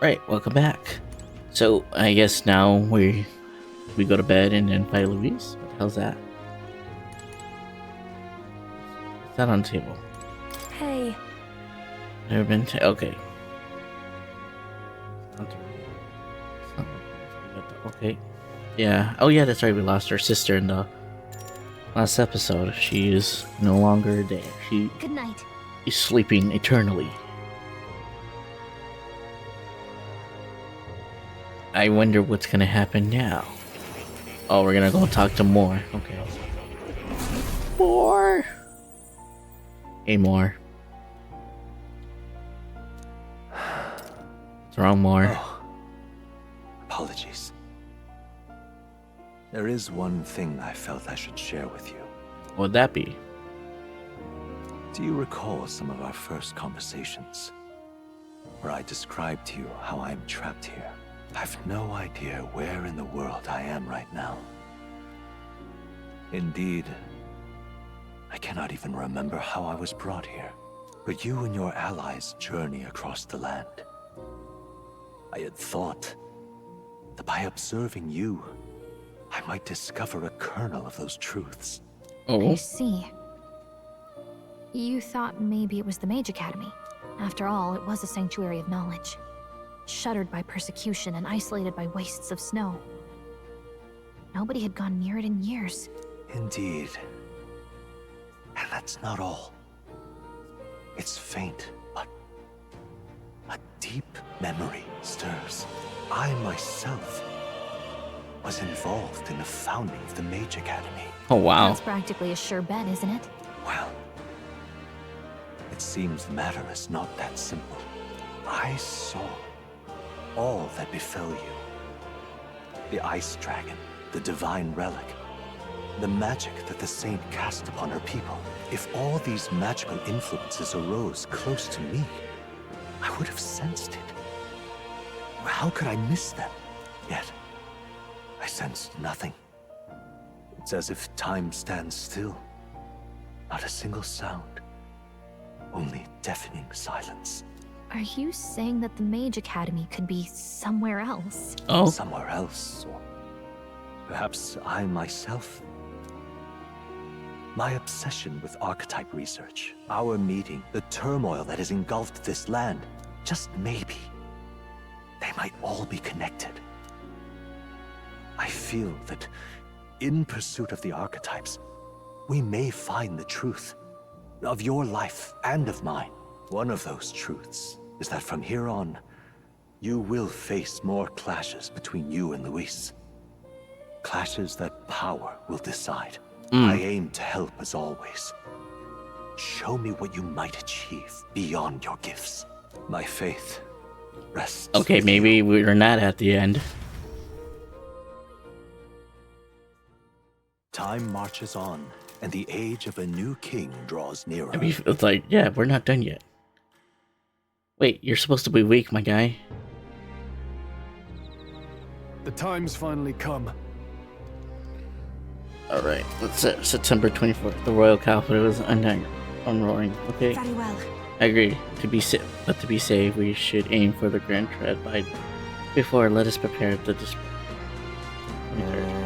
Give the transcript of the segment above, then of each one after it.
Right, welcome back. So I guess now we go to bed and then fight Louise. What the hell's that? It's not on the table. Hey. Never been to okay. It's not okay. Yeah. Oh yeah, that's right. We lost our sister in the last episode. She is no longer there. Good night. She's sleeping eternally. I wonder what's gonna happen now. Oh, we're gonna go talk to Moore. Okay. Moore. Hey, Moore. What's wrong, Moore? Oh, apologies. There is one thing I felt I should share with you. What would that be? Do you recall some of our first conversations? Where I described to you how I am trapped here? I've no idea where in the world I am right now. Indeed, I cannot even remember how I was brought here. But you and your allies journey across the land. I had thought that by observing you, I might discover a kernel of those truths. Oh. I see. You thought maybe it was the Mage Academy. After all, it was a sanctuary of knowledge. Shuttered by persecution and isolated by wastes of snow. Nobody had gone near it in years. Indeed. And that's not all. It's faint, but a deep memory stirs. I myself was involved in the founding of the Mage Academy. Oh wow. That's practically a sure bet, isn't it? Well, it seems the matter is not that simple. I saw all that befell you. The ice dragon, the divine relic, the magic that the saint cast upon her people. If all these magical influences arose close to me, I would have sensed it. How could I miss them? Yet, I sensed nothing. It's as if time stands still. Not a single sound. Only deafening silence. Are you saying that the Mage Academy could be somewhere else? Oh. Somewhere else, or perhaps I myself. My obsession with archetype research, our meeting, the turmoil that has engulfed this land, just maybe, they might all be connected. I feel that in pursuit of the archetypes, we may find the truth of your life and of mine. One of those truths is that from here on, you will face more clashes between you and Luis. Clashes that power will decide. I aim to help as always. Show me what you might achieve beyond your gifts. My faith rests. Okay, maybe we're not at the end. Time marches on, and the age of a new king draws nearer. I mean, it's like, yeah, we're not done yet. Wait, you're supposed to be weak, my guy. The time's finally come. Alright, let's set September 24th. The royal capital is unroaring. Okay, Very well. I agree. But to be safe, we should aim for the grand tread by before. Let us prepare the display. 23rd.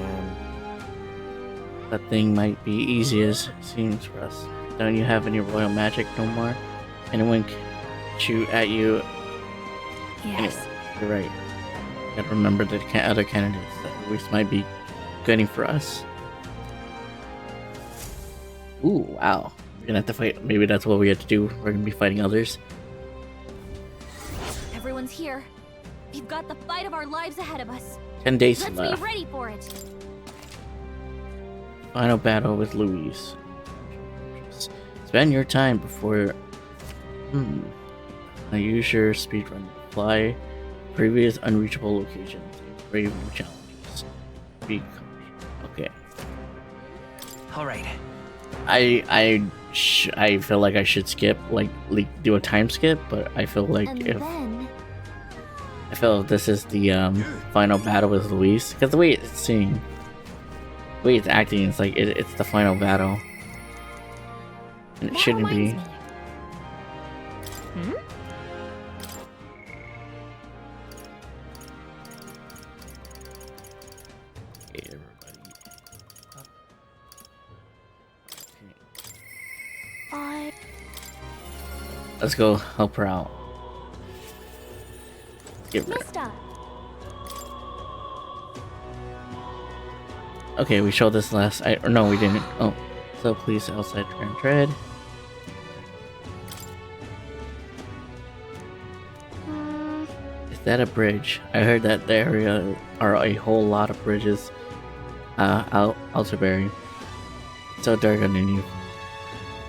That thing might be easy as it seems for us. Don't you have any royal magic no more? Anyone can shoot at you? Yes. Anyway, you're right. Gotta remember the other candidates that Luis might be gunning for us. Ooh, wow. We're gonna have to fight. Maybe that's what we have to do. We're gonna be fighting others. Everyone's here. We've got the fight of our lives ahead of us. 10 days Let's left. be ready for it. Final battle with Louise. Spend your time before. Use your speedrun. Fly previous unreachable locations. Brave new challenges. Okay. All right. I feel like I should skip, like do a time skip, but I feel like And if then I feel this is the final battle with Luis, because the way it's singing, the way it's acting, it's like it's the final battle, and it that shouldn't be. reminds me. Let's go help her out. Get rid. Mister! Okay, we showed this last. Or no, we didn't. Oh, so please outside Grand Tread. Is that a bridge? I heard that the area are a whole lot of bridges. Alterberry. So dark underneath.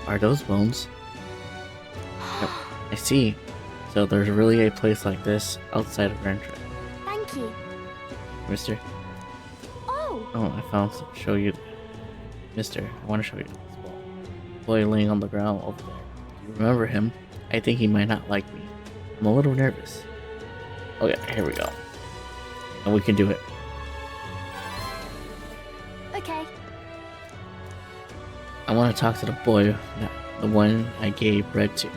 Are those bones? Yep, I see. So there's really a place like this outside of Grand Tread. Thank you. Mister? Oh! Oh, I found some. Show you. Mister, I want to show you this boy laying on the ground over there. Do you remember him? I think he might not like me. I'm a little nervous. Okay, here we go. And we can do it. Okay. I want to talk to the boy, the one I gave bread to.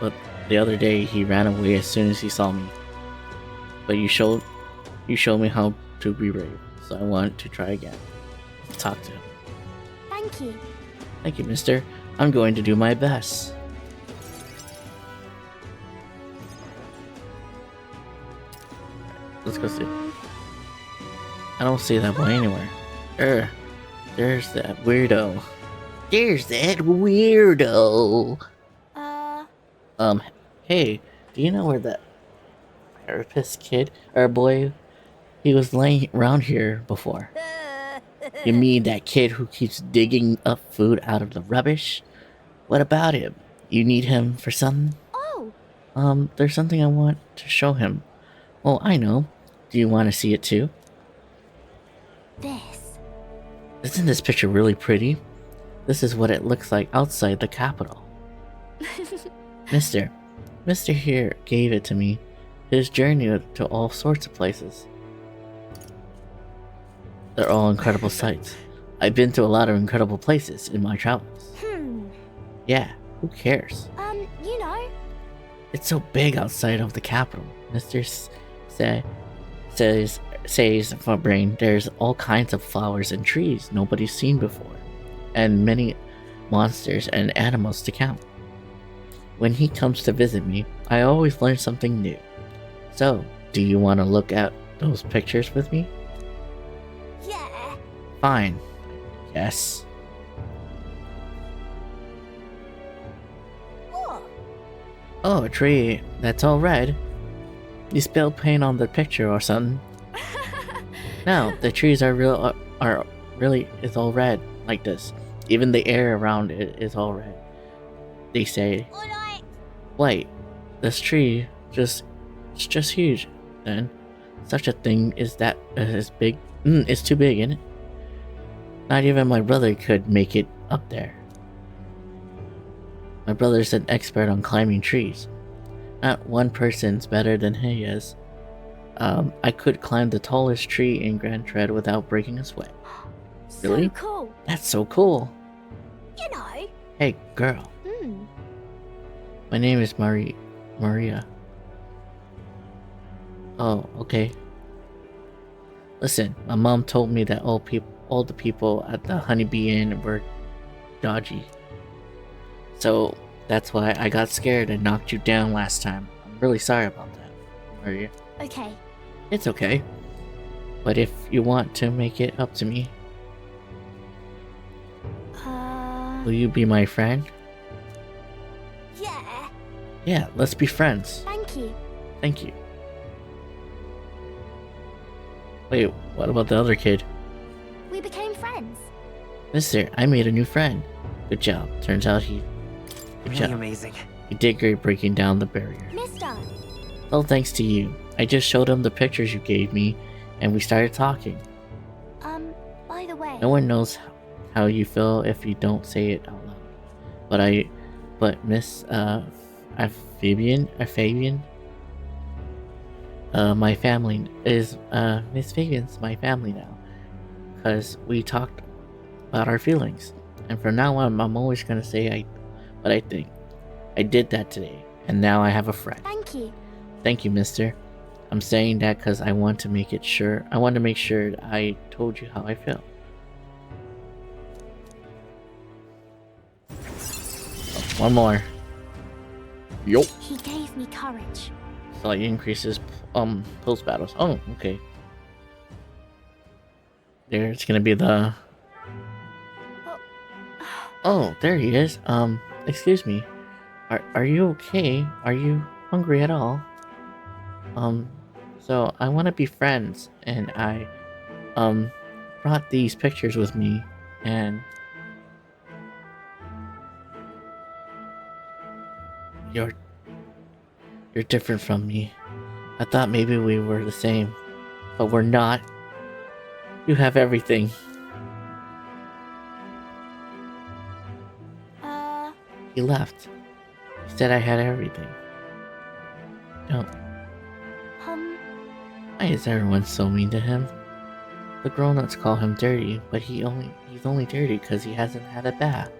But the other day he ran away as soon as he saw me. But you showed me how to be brave, so I want to try again. Talk to him. Thank you. Thank you, mister. I'm going to do my best. Let's go see. I don't see that boy anywhere. There's that weirdo. There's that weirdo. Hey, do you know where that therapist kid or boy? He was laying around here before. You mean that kid who keeps digging up food out of the rubbish? What about him? You need him for something? Oh! There's something I want to show him. Oh, I know. Do you want to see it too? This. Isn't this picture really pretty? This is what it looks like outside the capital. Mister here gave it to me. His journey to all sorts of places. They're all incredible sights. I've been to a lot of incredible places in my travels. Yeah, who cares? You know. It's so big outside of the capital. Mister says for brain, there's all kinds of flowers and trees nobody's seen before, and many monsters and animals to count. When he comes to visit me, I always learn something new. So, do you want to look at those pictures with me? Yeah. Fine. Yes. What? Oh, a tree that's all red. You spilled paint on the picture or something. No, the trees are really is all red like this. Even the air around it is all red. They say, Alright. wait, this tree it's just huge. Then, such a thing is big. It's too big, isn't it? Not even my brother could make it up there. My brother's an expert on climbing trees. Not one person's better than he is. I could climb the tallest tree in Grand Tread without breaking a sweat. Really? So cool. That's so cool. You know. Hey, girl. My name is Maria. Oh, okay. Listen, my mom told me that all the people at the Honeybee Inn were dodgy. So that's why I got scared and knocked you down last time. I'm really sorry about that, Maria. Okay. It's okay. But if you want to make it up to me, will you be my friend? Yeah. Yeah, let's be friends. Thank you. Thank you. Wait, what about the other kid? We became friends. Mister, I made a new friend. Good job. Turns out Good Really job. amazing. He did great breaking down the barrier. Mister. Well, thanks to you. I just showed him the pictures you gave me, and we started talking. By the way. No one knows how you feel if you don't say it out loud. But Miss, Fabian, my family is, Miss Fabian's my family now. Cause we talked about our feelings. And from now on, I'm always gonna say what I think. I did that today, and now I have a friend. Thank you. Thank you, mister. I'm saying that because I want to make sure that I told you how I feel. Oh, one more. Yup. He gave me courage. Slightly increases post battles. Oh, okay. There's gonna be the. Oh, there he is. Excuse me. Are you okay? Are you hungry at all? So I want to be friends, and I brought these pictures with me, and you're different from me. I thought maybe we were the same, but we're not. You have everything. He left. He said I had everything. Don't. Why is everyone so mean to him? The grown-ups call him dirty, but he's only dirty because he hasn't had a bath.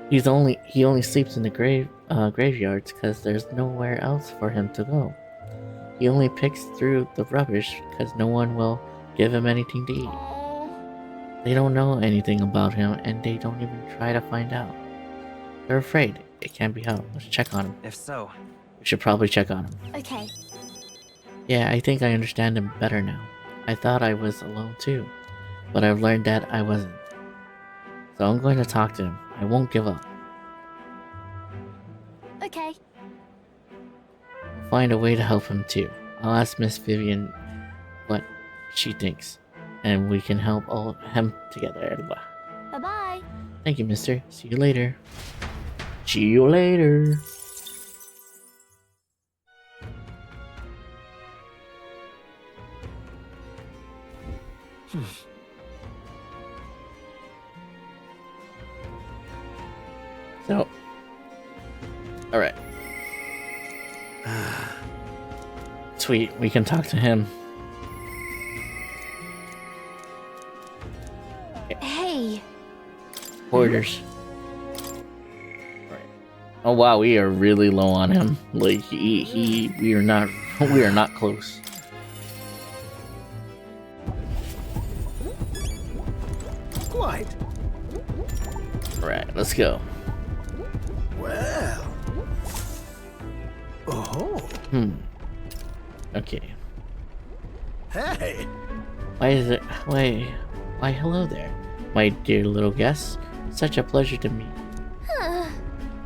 He only sleeps in the graveyards because there's nowhere else for him to go. He only picks through the rubbish because no one will give him anything to eat. They don't know anything about him, and they don't even try to find out. They're afraid it can't be helped. Let's check on him. If so, We should probably check on him. Okay. Yeah, I think I understand him better now. I thought I was alone too, but I've learned that I wasn't. So I'm going to talk to him. I won't give up. Okay. I'll find a way to help him too. I'll ask Miss Vivian what she thinks, and we can help all him together. Bye-bye. Thank you, mister. See you later. See you later. So, alright. Sweet, we can talk to him. Hey. Orders. Right. Oh wow, we are really low on him. Like we are not close. Quite. Alright, let's go. Well. Oh. Okay. Hey. Why, hello there, my dear little guest. Such a pleasure to meet.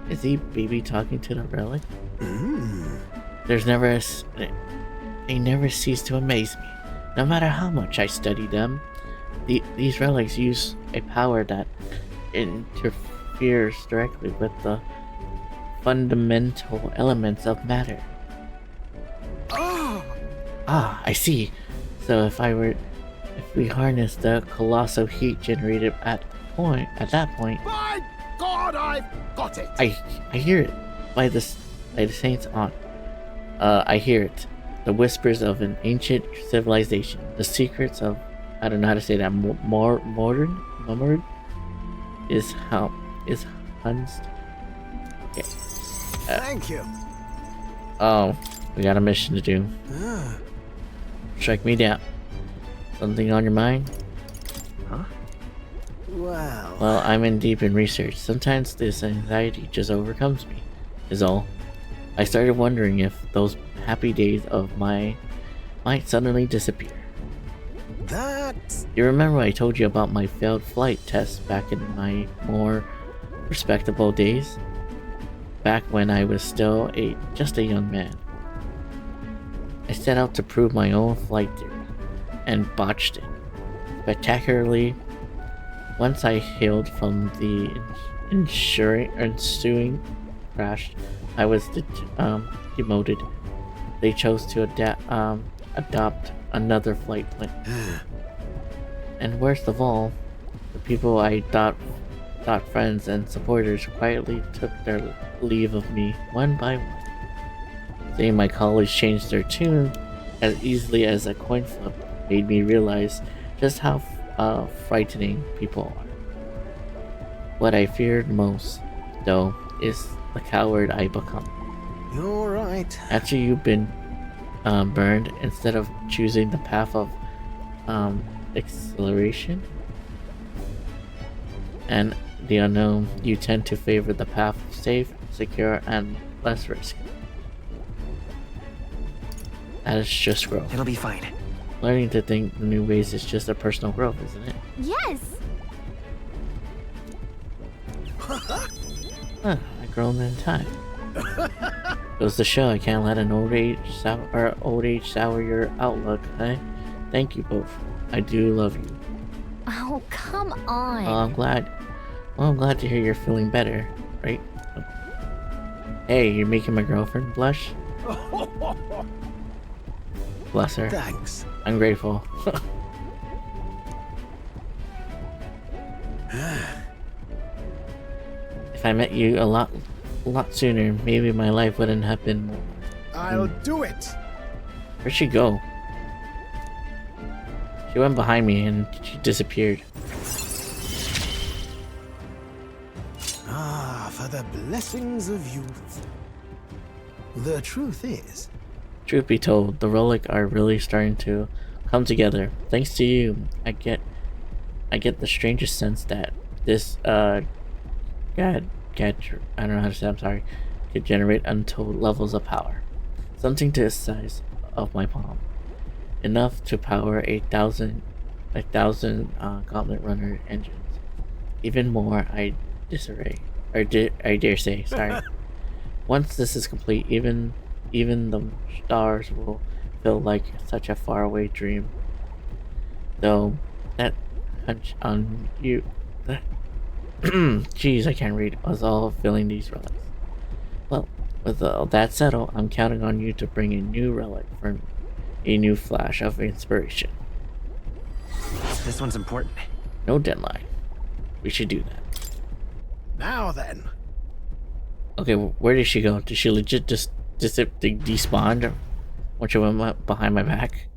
Is he baby talking to the relic? There's never they never cease to amaze me. No matter how much I study them, these relics use a power that interferes directly with the fundamental elements of matter. Ah, I see. So if we harness the colossal heat generated at that point, My God, I've got it. I hear it by the saints on. I hear it. The whispers of an ancient civilization. The secrets of, I don't know how to say that. Modern is hunced. Okay. Thank you. Oh, we got a mission to do. Strike me down. Something on your mind? Well, I'm in deep in research. Sometimes this anxiety just overcomes me, is all. I started wondering if those happy days of mine might suddenly disappear. You remember I told you about my failed flight test back in my more respectable days? Back when I was still just a young man. I set out to prove my own flight theory, and botched it spectacularly. Once I hailed from the ensuing crash, I was demoted. They chose to adopt another flight plan. And worst of all, the people I thought friends and supporters quietly took their leave of me one by one. Seeing my colleagues change their tune as easily as a coin flip made me realize just how frightening people are. What I feared most, though, is the coward I become. You're right. After you've been burned, instead of choosing the path of acceleration and the unknown, you tend to favor the path of safe, secure, and less risk. That is just growth. It'll be fine. Learning to think new ways is just a personal growth, isn't it? Yes! Huh, I grown in time. Goes to show I can't let an old age sour your outlook, eh? Thank you both. I do love you. Oh, come on. I'm glad. Well, I'm glad to hear you're feeling better, right? Hey, you're making my girlfriend blush? Bless her. Thanks. I'm grateful. If I met you a lot sooner, maybe my life wouldn't have been more. I'll do it. Where'd she go? She went behind me and she disappeared. Ah, for the blessings of youth. The truth is, Truth be told, the relic are really starting to come together. Thanks to you, I get the strangest sense that this I don't know how to say, I'm sorry, could generate untold levels of power. Something to the size of my palm. Enough to power a thousand gauntlet runner engines. Even more, I dare say, sorry. Once this is complete, even the stars will feel like such a faraway dream. Though that hunch on you, jeez, I can't read. Was all filling these relics. Well, with all that settled, I'm counting on you to bring a new relic for a new flash of inspiration. This one's important. No deadline. We should do that. now then. Okay, where did she go? Did she legit just despawn when she went behind my back?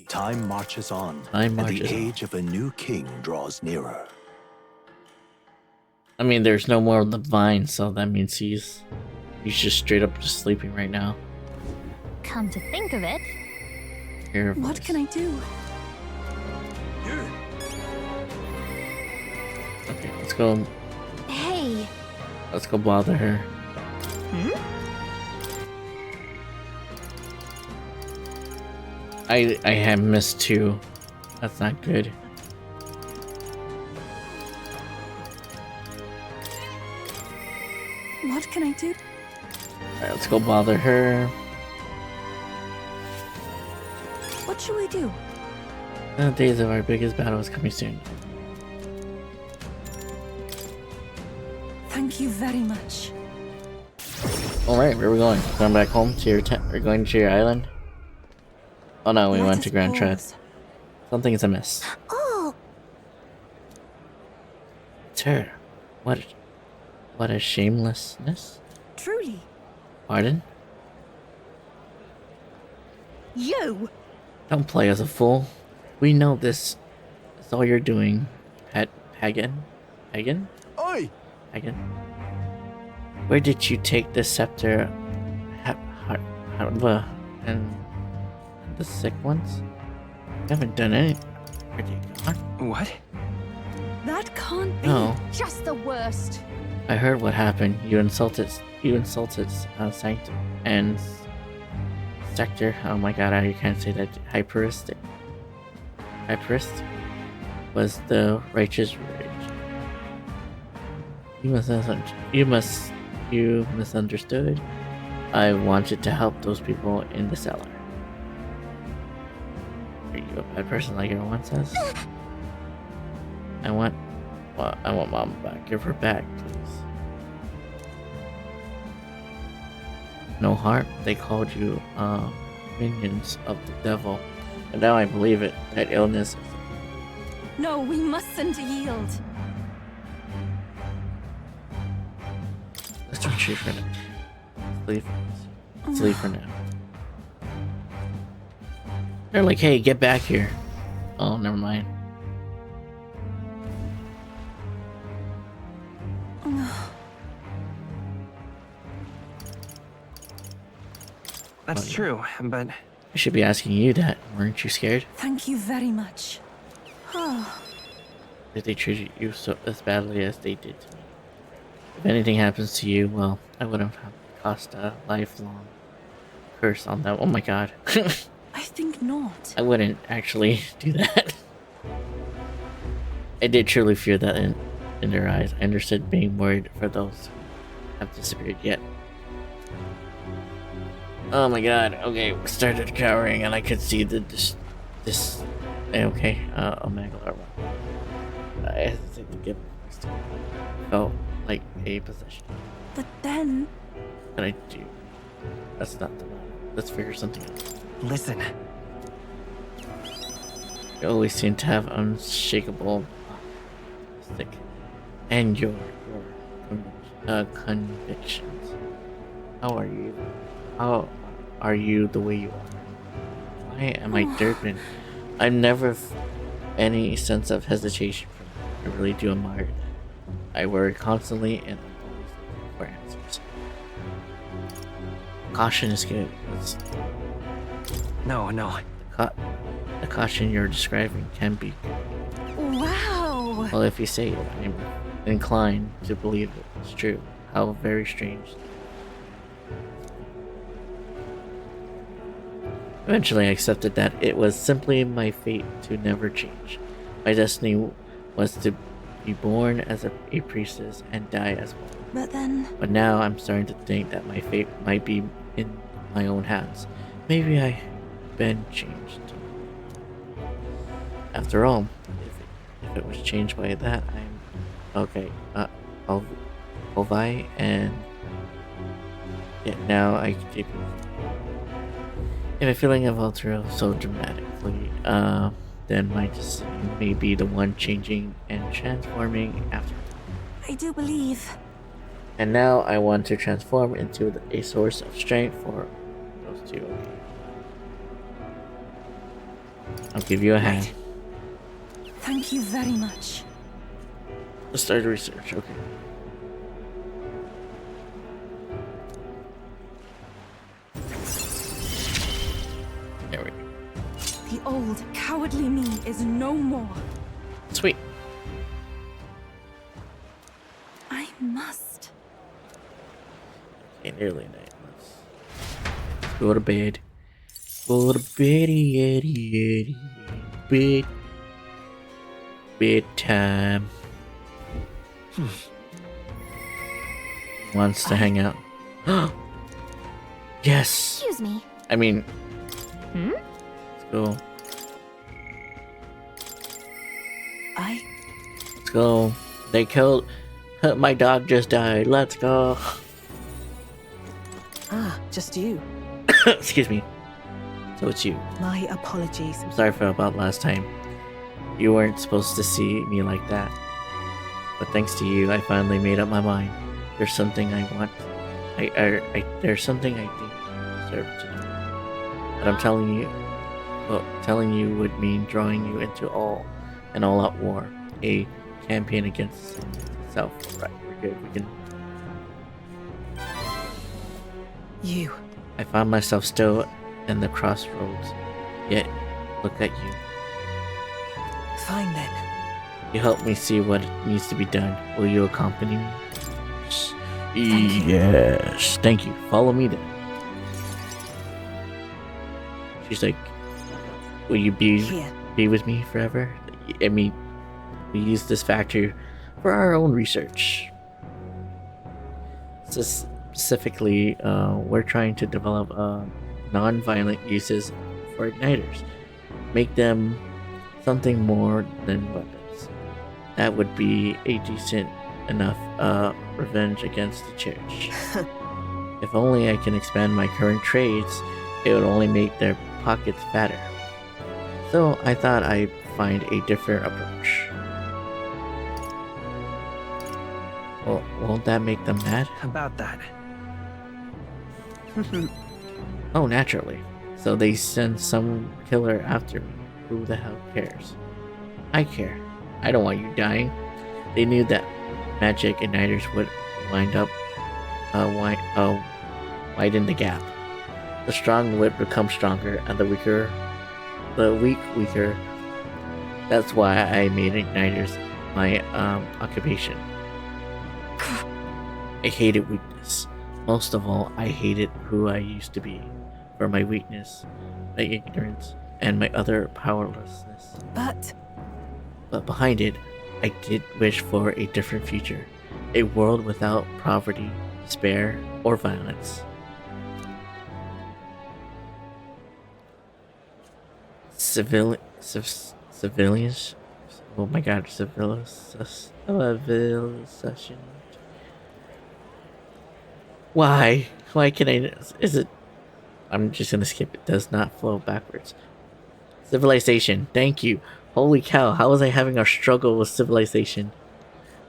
Time marches on, Time and marches the on. age of a new king draws nearer. I mean, there's no more of the vine, so that means he's just straight up just sleeping right now. Come to think of it, Here, What can I do? Okay, let's go. hey, Let's go bother her. I have missed two. That's not good. What can I do? Alright, let's go bother her. What shall we do? The days of our biggest battle is coming soon. Thank you very much. Alright, where are we going? Going back home to your tent? We're going to your island? Oh no, we Let went us to Grand Tread. pause. Something is amiss. oh, It's her. What a shamelessness. Truly. Pardon? You! Don't play us a fool. We know this is all you're doing, Pagan? Oi! Pagan? Where did you take the scepter? And the sick ones? You haven't done anything. Where did you go? What? That can't be. No, just the worst. I heard what happened. You insulted Sanctum and Sector. Oh my god, I can't say that. Hyperist was the righteous rage. You misunderstood. I wanted to help those people in the cellar. Are you a bad person like everyone says? I want Mom back. Give her back, please. No heart. They called you minions of the devil, and now I believe it. That illness. No, we mustn't yield. Let's retreat for now. Let's leave for now. They're like, hey, get back here. Oh, never mind. That's true, but I should be asking you that. Weren't you scared? Thank you very much. Did they treat you so as badly as they did to me? If anything happens to you, well, I wouldn't have cost a lifelong curse on them. Oh my god. I think not. I wouldn't actually do that. I did truly fear that in their eyes. I understood being worried for those who have disappeared yet. Oh my god. Okay, we started cowering and I could see this okay, Omega. I hesitate to give it. Felt like a possession. But then... What can I do? That's not the matter. Let's figure something out. Listen. You always seem to have unshakable stick and your convictions. How are you the way you are? Why am I Durban? I'm never any sense of hesitation from you. I really do admire that. I worry constantly and I'm always looking for answers. Caution is good. No. The caution you're describing can be good. Wow! Well, if you say it, I'm inclined to believe it. It's true. How very strange. Eventually, I accepted that it was simply my fate to never change. My destiny was to be born as a priestess and die as one. But now I'm starting to think that my fate might be in my own hands. Maybe I've been changed. After all, if it was changed by that, I'm okay. Ovi, and yet now I keep. If a feeling of ultra so dramatically, then my destiny may be the one changing and transforming after. I do believe. And now I want to transform into a source of strength for those two. Okay. I'll give you a hand. Thank you very much. Let's start research, okay. There we go. The old, cowardly me is no more. Sweet. I must. Okay, nearly night. Let's go to bed. Go to bed, yeti, bed. Bedtime. Wants to hang out. Yes. Excuse me. I mean, let's go. Let's go. They killed. My dog just died. Let's go. Ah, just you. Excuse me. So it's you. My apologies. I'm sorry for about last time. You weren't supposed to see me like that. But thanks to you, I finally made up my mind. There's something I want. There's something I think I deserve to do. But I'm telling you, well, telling you would mean drawing you into an all-out war, a campaign against itself. Right, we're good. We can. You. I found myself still in the crossroads. Yet, look at you. Fine then. You help me see what needs to be done. Will you accompany me? Thank you. Yes. Thank you. Follow me then. She's like, will you Here. be with me forever? I mean, we use this factory for our own research. Specifically, we're trying to develop non-violent uses for igniters. Make them something more than weapons. That would be a decent enough revenge against the church. If only I can expand my current trades, it would only make their pockets fatter. So I thought I'd find a different approach. Well, won't that make them mad? About that. Oh, naturally. So they send some killer after me. Who the hell cares? I care. I don't want you dying. They knew that magic igniters would widen the gap. The strong would become stronger, and the weak weaker. That's why I made igniters my occupation. I hated weakness. Most of all, I hated who I used to be for my weakness, my ignorance, and my utter powerlessness. But But behind it, I did wish for a different future. A world without poverty, despair, or violence. Civilians? Oh my god, civilization. Why? Why can I? Is it? I'm just gonna skip it. Does not flow backwards. Civilization. Thank you. Holy cow! How was I having a struggle with civilization?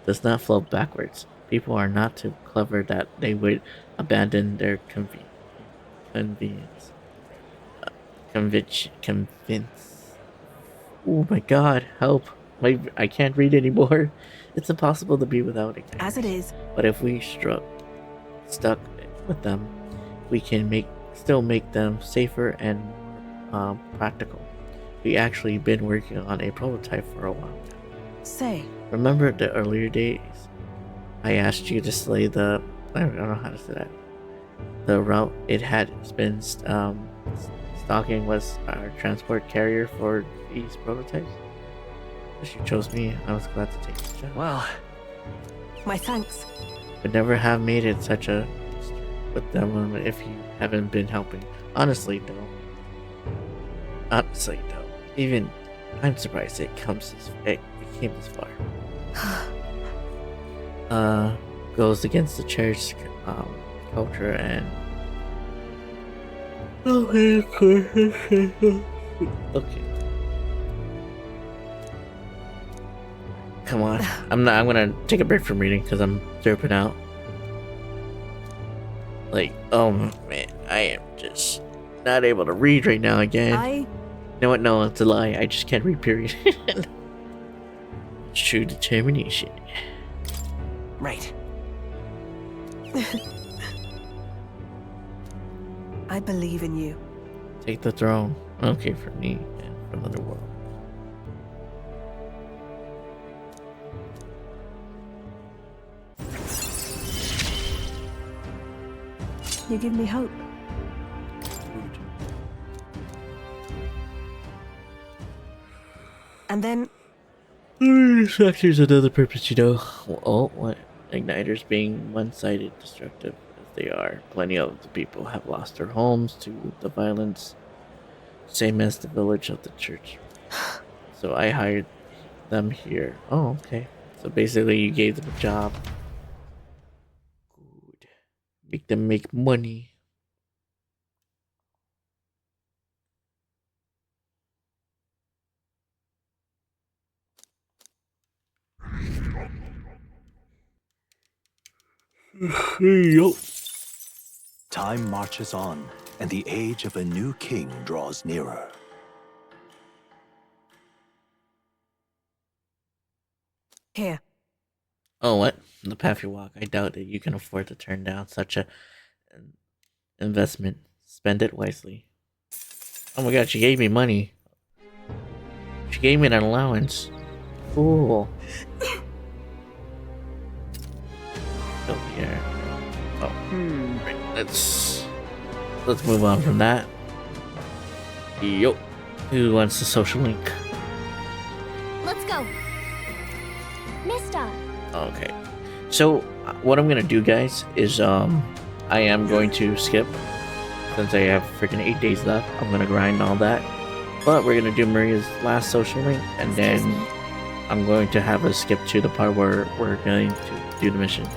Does not flow backwards. People are not too clever that they would abandon their convenience. Convince. Oh my god! Help! I can't read anymore. It's impossible to be without it. as it is, But if we stuck with them, we can still make them safer and practical. We actually been working on a prototype for a while now. say, Remember the earlier days? I asked you to slay the... I don't know how to say that. The route it had been stalking was our transport carrier for these prototypes. As you chose me, I was glad to take this job. Well, my thanks. Would never have made it such a with them if you haven't been helping. Honestly, though. Even I'm surprised it came this far. Goes against the church culture and okay. Come on. I'm gonna take a break from reading because I'm derping out. Like, oh man, I am just not able to read right now again. You know what? No, it's a lie. I just can't read, period. True determination. right. I believe in you. Take the throne. Okay, for me and for another world. You give me hope. And then There's another purpose, you know. Oh, what? Igniters being one-sided, destructive as they are. Plenty of the people have lost their homes to the violence. Same as the village of the church. So I hired them here. Oh, okay. So basically you gave them a job. Good. Make them make money. Yup. Time marches on, and the age of a new king draws nearer. here. Oh, what? The path you walk. I doubt that you can afford to turn down such a investment. Spend it wisely. Oh my god, she gave me money. She gave me an allowance. Cool. Over here. Oh. Right, let's move on from that. Yo. Who wants the social link? Let's go. Mister. Okay. So what I'm gonna do, guys, is I am going to skip since I have freaking 8 days left. I'm gonna grind all that, but we're gonna do Maria's last social link, and then I'm going to have us skip to the part where we're going to do the mission.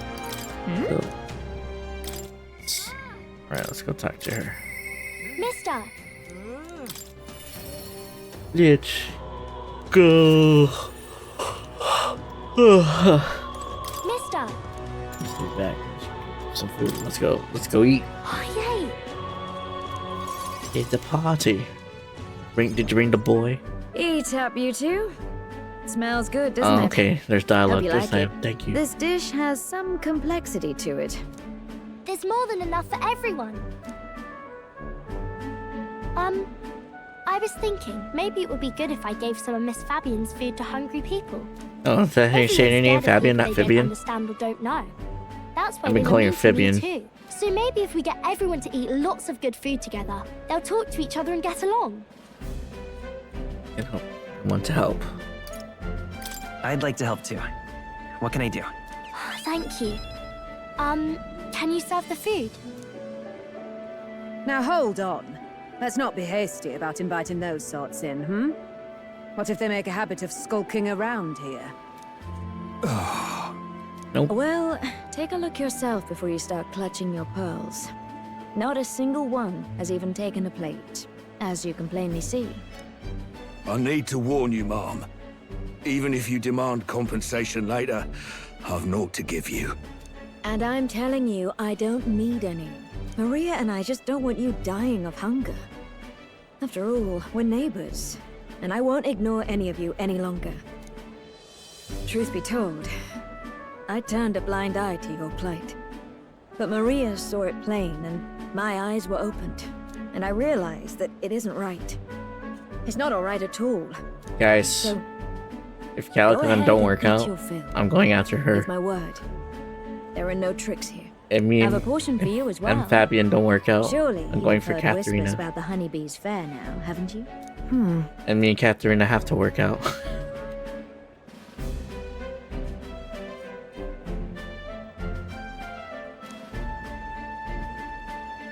So, all right, let's go talk to her. Mister. Let's go. Mister. Let's get back. Some food. Let's go. Let's go eat. Oh, yay. It's a party. Did you bring the boy? Eat up, you two. Smells good, doesn't Oh, it? okay. There's dialogue Hope you this like time. it. Thank you. This dish has some complexity to it. There's more than enough for everyone. I was thinking maybe it would be good if I gave some of Miss Fabian's food to hungry people. Oh, is that how you say your name? Everyone's scared of Fabian, people not they don't Fabian? understand or don't know. That's That's why I've been they calling were her meeting me Fabian. too. So maybe if we get everyone to eat lots of good food together, they'll talk to each other and get along. I want to help. I'd like to help too. What can I do? Thank you. Can you serve the food? Now hold on. Let's not be hasty about inviting those sorts in, What if they make a habit of skulking around here? Nope. Well, take a look yourself before you start clutching your pearls. Not a single one has even taken a plate, as you can plainly see. I need to warn you, Mom. Even if you demand compensation later, I've naught to give you. And I'm telling you, I don't need any. Maria and I just don't want you dying of hunger. After all, we're neighbors, and I won't ignore any of you any longer. Truth be told, I turned a blind eye to your plight. But Maria saw it plain, and my eyes were opened. And I realized that it isn't right. It's not alright at all. Guys, So, if go Calico ahead don't and work eat out, your fill. I'm going after her. With my word. There are no tricks here. And me I have a and, portion for you as well. and Fabian don't work out, Surely I'm going you've for heard whispers Katharina. about the honeybees fair now, haven't you? And me and Katharina have to work out.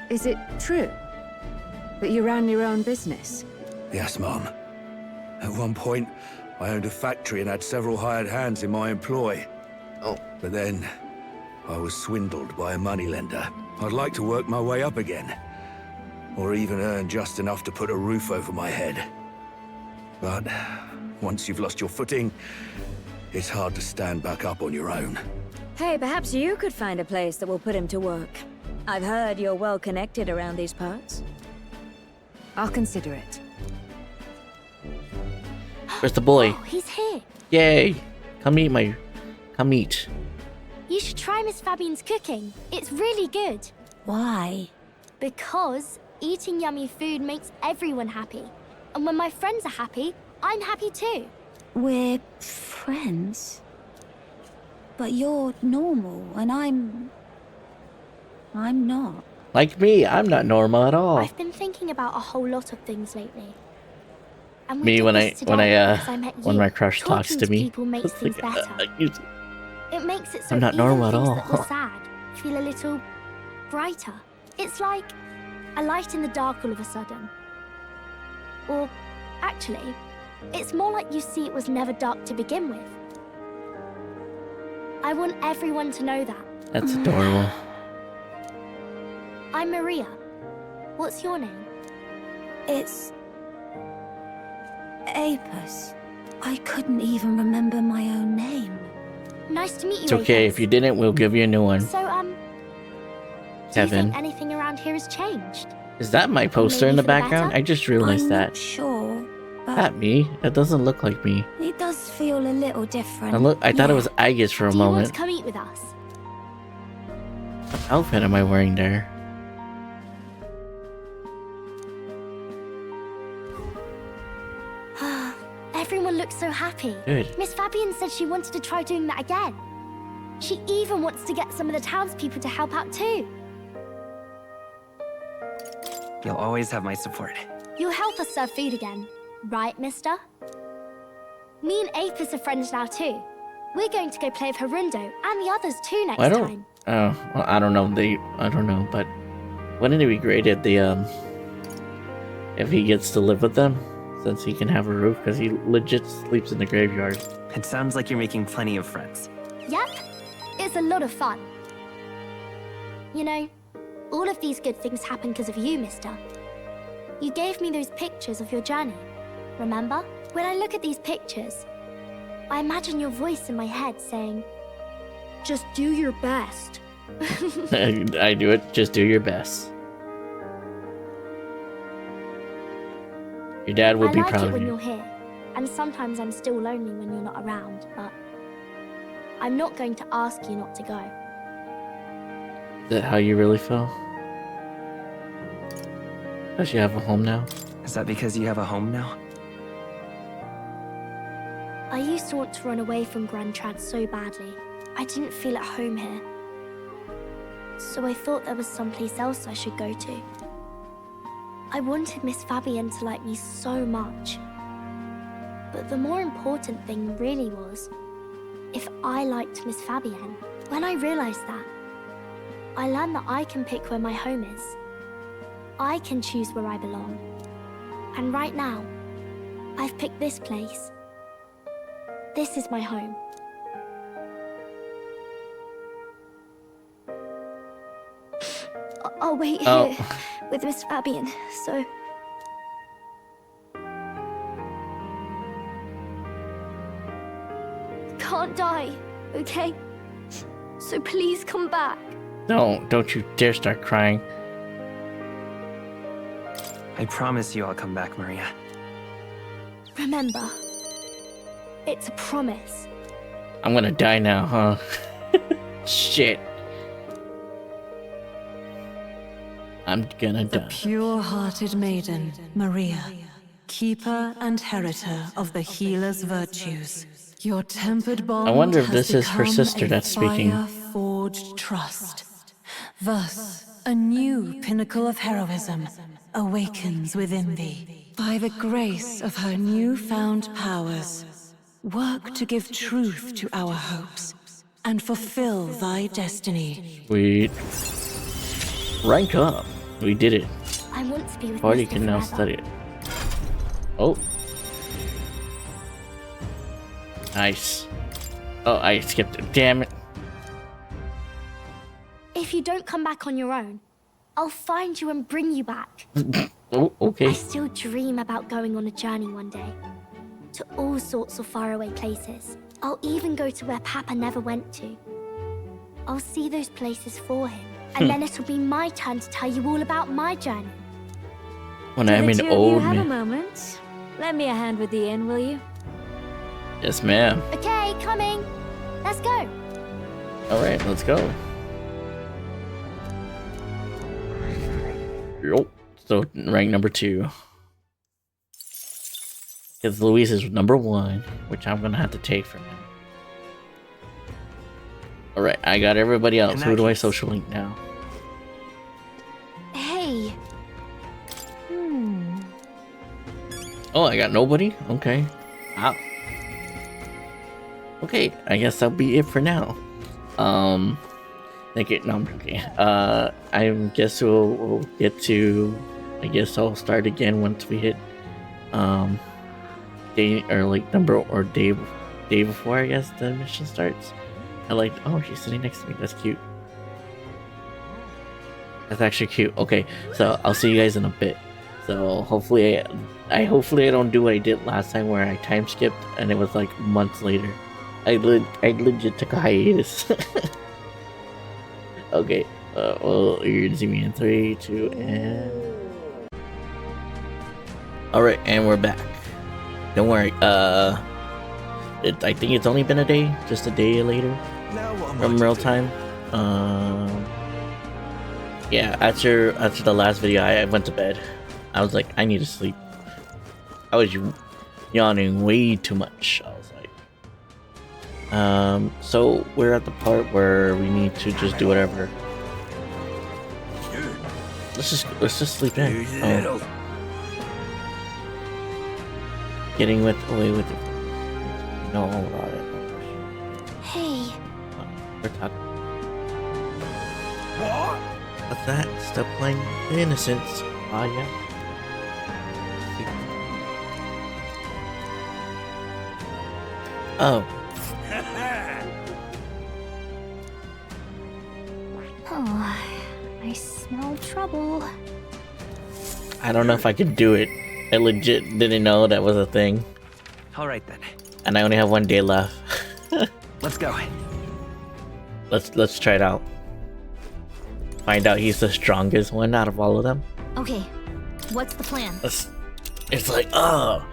Is it true that you ran your own business? Yes, Mom. At one point, I owned a factory and had several hired hands in my employ. Oh. But then, I was swindled by a moneylender. I'd like to work my way up again. Or even earn just enough to put a roof over my head. But once you've lost your footing, it's hard to stand back up on your own. Hey, perhaps you could find a place that will put him to work. I've heard you're well connected around these parts. I'll consider it. Where's the boy? Oh, he's here. Yay! Come eat. You should try Miss Fabian's cooking. It's really good. Why? Because eating yummy food makes everyone happy. And when my friends are happy, I'm happy too. We're friends. But you're normal, and I'm not. Like me, I'm not normal at all. I've been thinking about a whole lot of things lately. And we Me did when this today because I met when you. my crush talks Talking to me. people makes It's things like, better. It makes it so I'm not even normal at things all. that were sad feel a little brighter. It's like a light in the dark all of a sudden. Or actually, it's more like you see it was never dark to begin with. I want everyone to know that. That's adorable. I'm Maria. What's your name? It's... Apis. I couldn't even remember my own name. Nice to meet you. It's okay. Apis. If you didn't, we'll give you a new one. So, do you Kevin. think anything around here has changed? Is that my poster in Maybe the for the background? better? I just realized I'm that. not sure, but That me? That doesn't look like me. it does feel a little different. I thought it Yeah. was Aegis for a Do you want moment. to come eat with us? What outfit am I wearing there? Everyone looks so happy. Good. Miss Fabian said she wanted to try doing that again. She even wants to get some of the townspeople to help out too. You'll always have my support. You'll help us serve food again, right, mister? Me and Apis are friends now too. We're going to go play with Harundo and the others too next Well, I don't. time. Oh, well, I don't know. I don't know. But wouldn't it be great if if he gets to live with them, since he can have a roof? Because he legit sleeps in the graveyard. It sounds like you're making plenty of friends. Yep, it's a lot of fun. You know, all of these good things happen because of you, mister. You gave me those pictures of your journey, remember? When I look at these pictures, I imagine your voice in my head saying, just do your best. I do it. Just do your best. Your dad would I be like proud it of when you. you're here, and sometimes I'm still lonely when you're not around, but I'm not going to ask you not to go. Is that how you really feel? Does you have a home now? Is that because you have a home now? I used to want to run away from Grand Trad so badly. I didn't feel at home here. so I thought there was someplace else I should go to. I wanted Miss Fabienne to like me so much. But the more important thing really was if I liked Miss Fabienne. When I realized that, I learned that I can pick where my home is. I can choose where I belong. And right now, I've picked this place. This is my home. I'll wait here with Miss Fabienne, so... Can't die, okay? So please come back. Don't you dare start crying. I promise you I'll come back, Maria. Remember, it's a promise. I'm gonna die now, huh? Shit. I'm gonna die. The pure-hearted maiden, Maria, keeper and heriter of the healer's virtues. Your tempered bond I wonder if has this is her become sister a that's speaking. fire-forged trust. Thus, a new pinnacle of heroism awakens within thee. By the grace of her newfound powers, work to give truth to our hopes and fulfill thy destiny. Sweet. Rank up. We did it. I want to be with Party Mr. can now forever. study it. Oh. Nice. Oh, I skipped it. Damn it. If you don't come back on your own, I'll find you and bring you back. Oh, okay. I still dream about going on a journey one day. To all sorts of faraway places. I'll even go to where Papa never went to. I'll see those places for him. And then it'll be my turn to tell you all about my journey. When I'm an old You have a man. moment. Lend me a hand with the inn, will you? Yes, ma'am. Okay, coming. Let's go. Alright, let's go. Yup. So, rank number 2. Because Luis is number 1, which I'm gonna have to take from him. Alright, I got everybody else. Who do I social link now? Hey. Oh, I got nobody? Okay. Wow. Okay, I guess that'll be it for now. Thank you. No, I'm joking. I guess we'll get to. I guess I'll start again once we hit day or like number or day before I guess the mission starts. I like. Oh, she's sitting next to me. That's cute. That's actually cute. Okay, so I'll see you guys in a bit. So hopefully I don't do what I did last time where I time skipped and it was like months later. I legit took a hiatus. Okay, well, you're gonna see me in 3, 2, and... Alright, and we're back. Don't worry, I think it's only been a day, just a day later from real time. Yeah, after the last video, I went to bed. I was like, I need to sleep. I was yawning way too much. I was like, so we're at the part where we need to just do whatever. Let's just sleep in. Oh. Getting away with it. No, about it. Hey. We're talking. What's that? Stop playing innocence. Ah, yeah. Oh. Oh, I smell trouble. I don't know if I could do it. I legit didn't know that was a thing. Alright then. And I only have 1 day left. Let's go. Let's try it out. Find out he's the strongest one out of all of them. Okay, what's the plan? It's like, oh,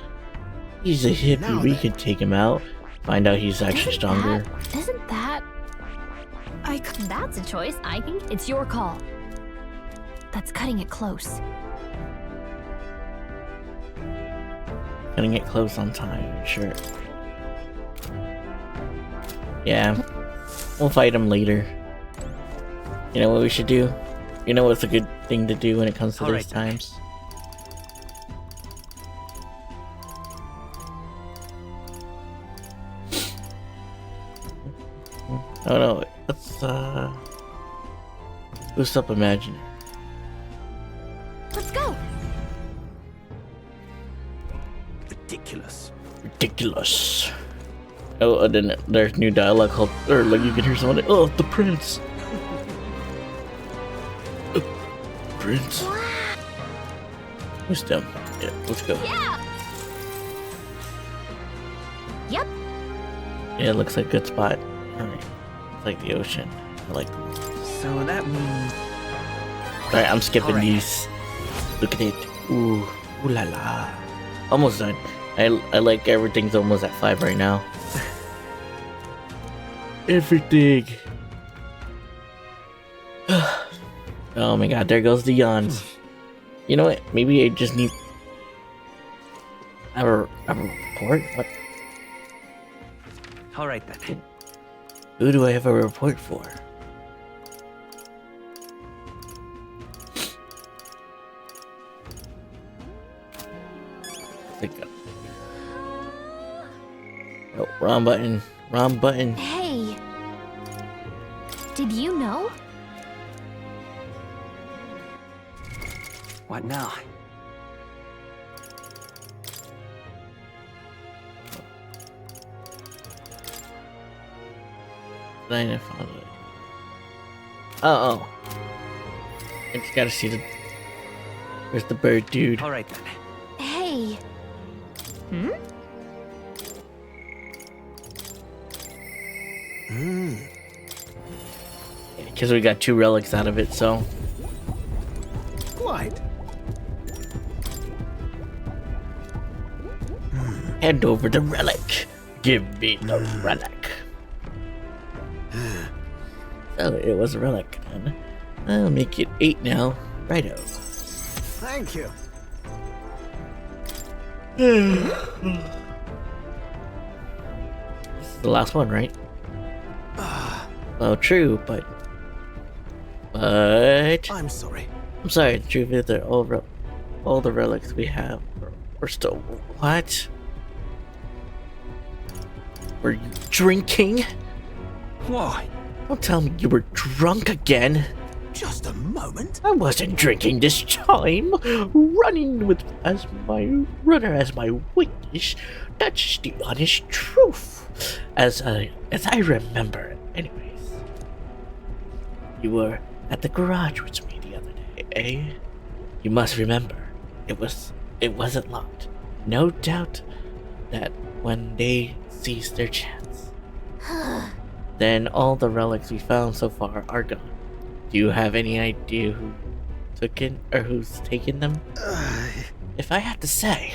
he's a hippie. We could take him out. Find out he's actually stronger. Isn't that... That's a choice, I think. It's your call. That's cutting it close. Gonna get close on time, sure. Yeah, we'll fight him later. You know what we should do? You know what's a good thing to do when it comes to All these right, then. times? Oh no, let's boost up Imagine. Let's go. Ridiculous. Ridiculous. Oh, and then there's new dialogue called, or like you can hear someone, oh, the prince. Prince. Who's them? Yeah, let's go. Yeah. Yep. Yeah, it looks like a good spot. Alright. It's like the ocean. I like them. So that means... Alright, I'm skipping Alright. these. Look at it. Ooh. Ooh la la. Almost done. I like everything's almost at 5 right now. Everything. Oh my god, there goes the yawns. You know what? Maybe I just need... I have a report? What? All right, then. Who do I have a report for? Oh, wrong button. Wrong button. Hey. Did you know? What now? I found it. Oh. I just gotta see the... Where's the bird, dude? All right, then. Hey. Hmm? Because we got 2 relics out of it, so... Quite. Hand over the relic. Give me the relic. So it was a relic then. I'll make it 8 now. Righto. Thank you. This is the last one, right? Well, true, but... I'm sorry. I'm sorry, the truth is that all the relics we have are still... What? Were you drinking? Why? Don't tell me you were drunk again. Just a moment. I wasn't drinking this time. Running as my weakness. That's the honest truth. As I remember it. Anyways. You were at the garage with me the other day, eh? You must remember. It wasn't locked. No doubt that when they seized their chance, then all the relics we found so far are gone. Do you have any idea who took it or who's taken them? If I had to say,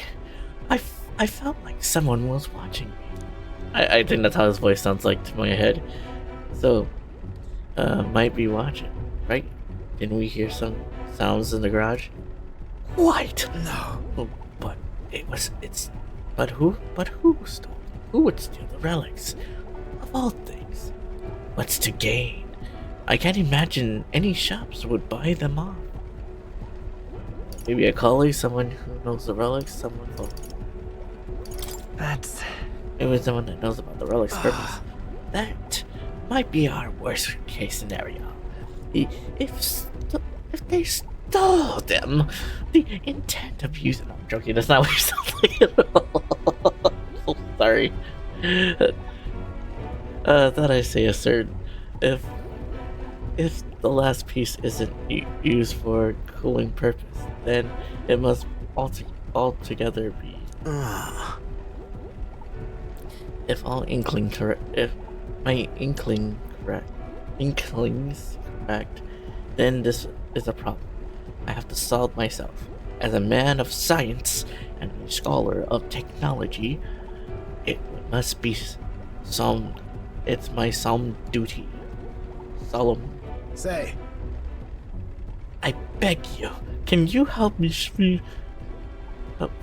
I felt like someone was watching me. I think that's how his voice sounds like to my head. So, might be watching, right? Didn't we hear some sounds in the garage? What? No. Oh, but but who stole? Who would steal the relics? Of all things, what's to gain? I can't imagine any shops would buy them off. Maybe a colleague, someone who knows the relics, someone from... That's... Maybe someone that knows about the relics' purpose. That might be our worst case scenario. If they stole them, the intent of using... I'm joking, that's not what you sound like at all. So sorry. Thought I say a certain... If the last piece isn't used for cooling purpose, then it must altogether be. If my inklings correct, then this is a problem I have to solve myself. As a man of science and a scholar of technology, it must be it's my solemn duty. Solemn. Say. I beg you, can you help me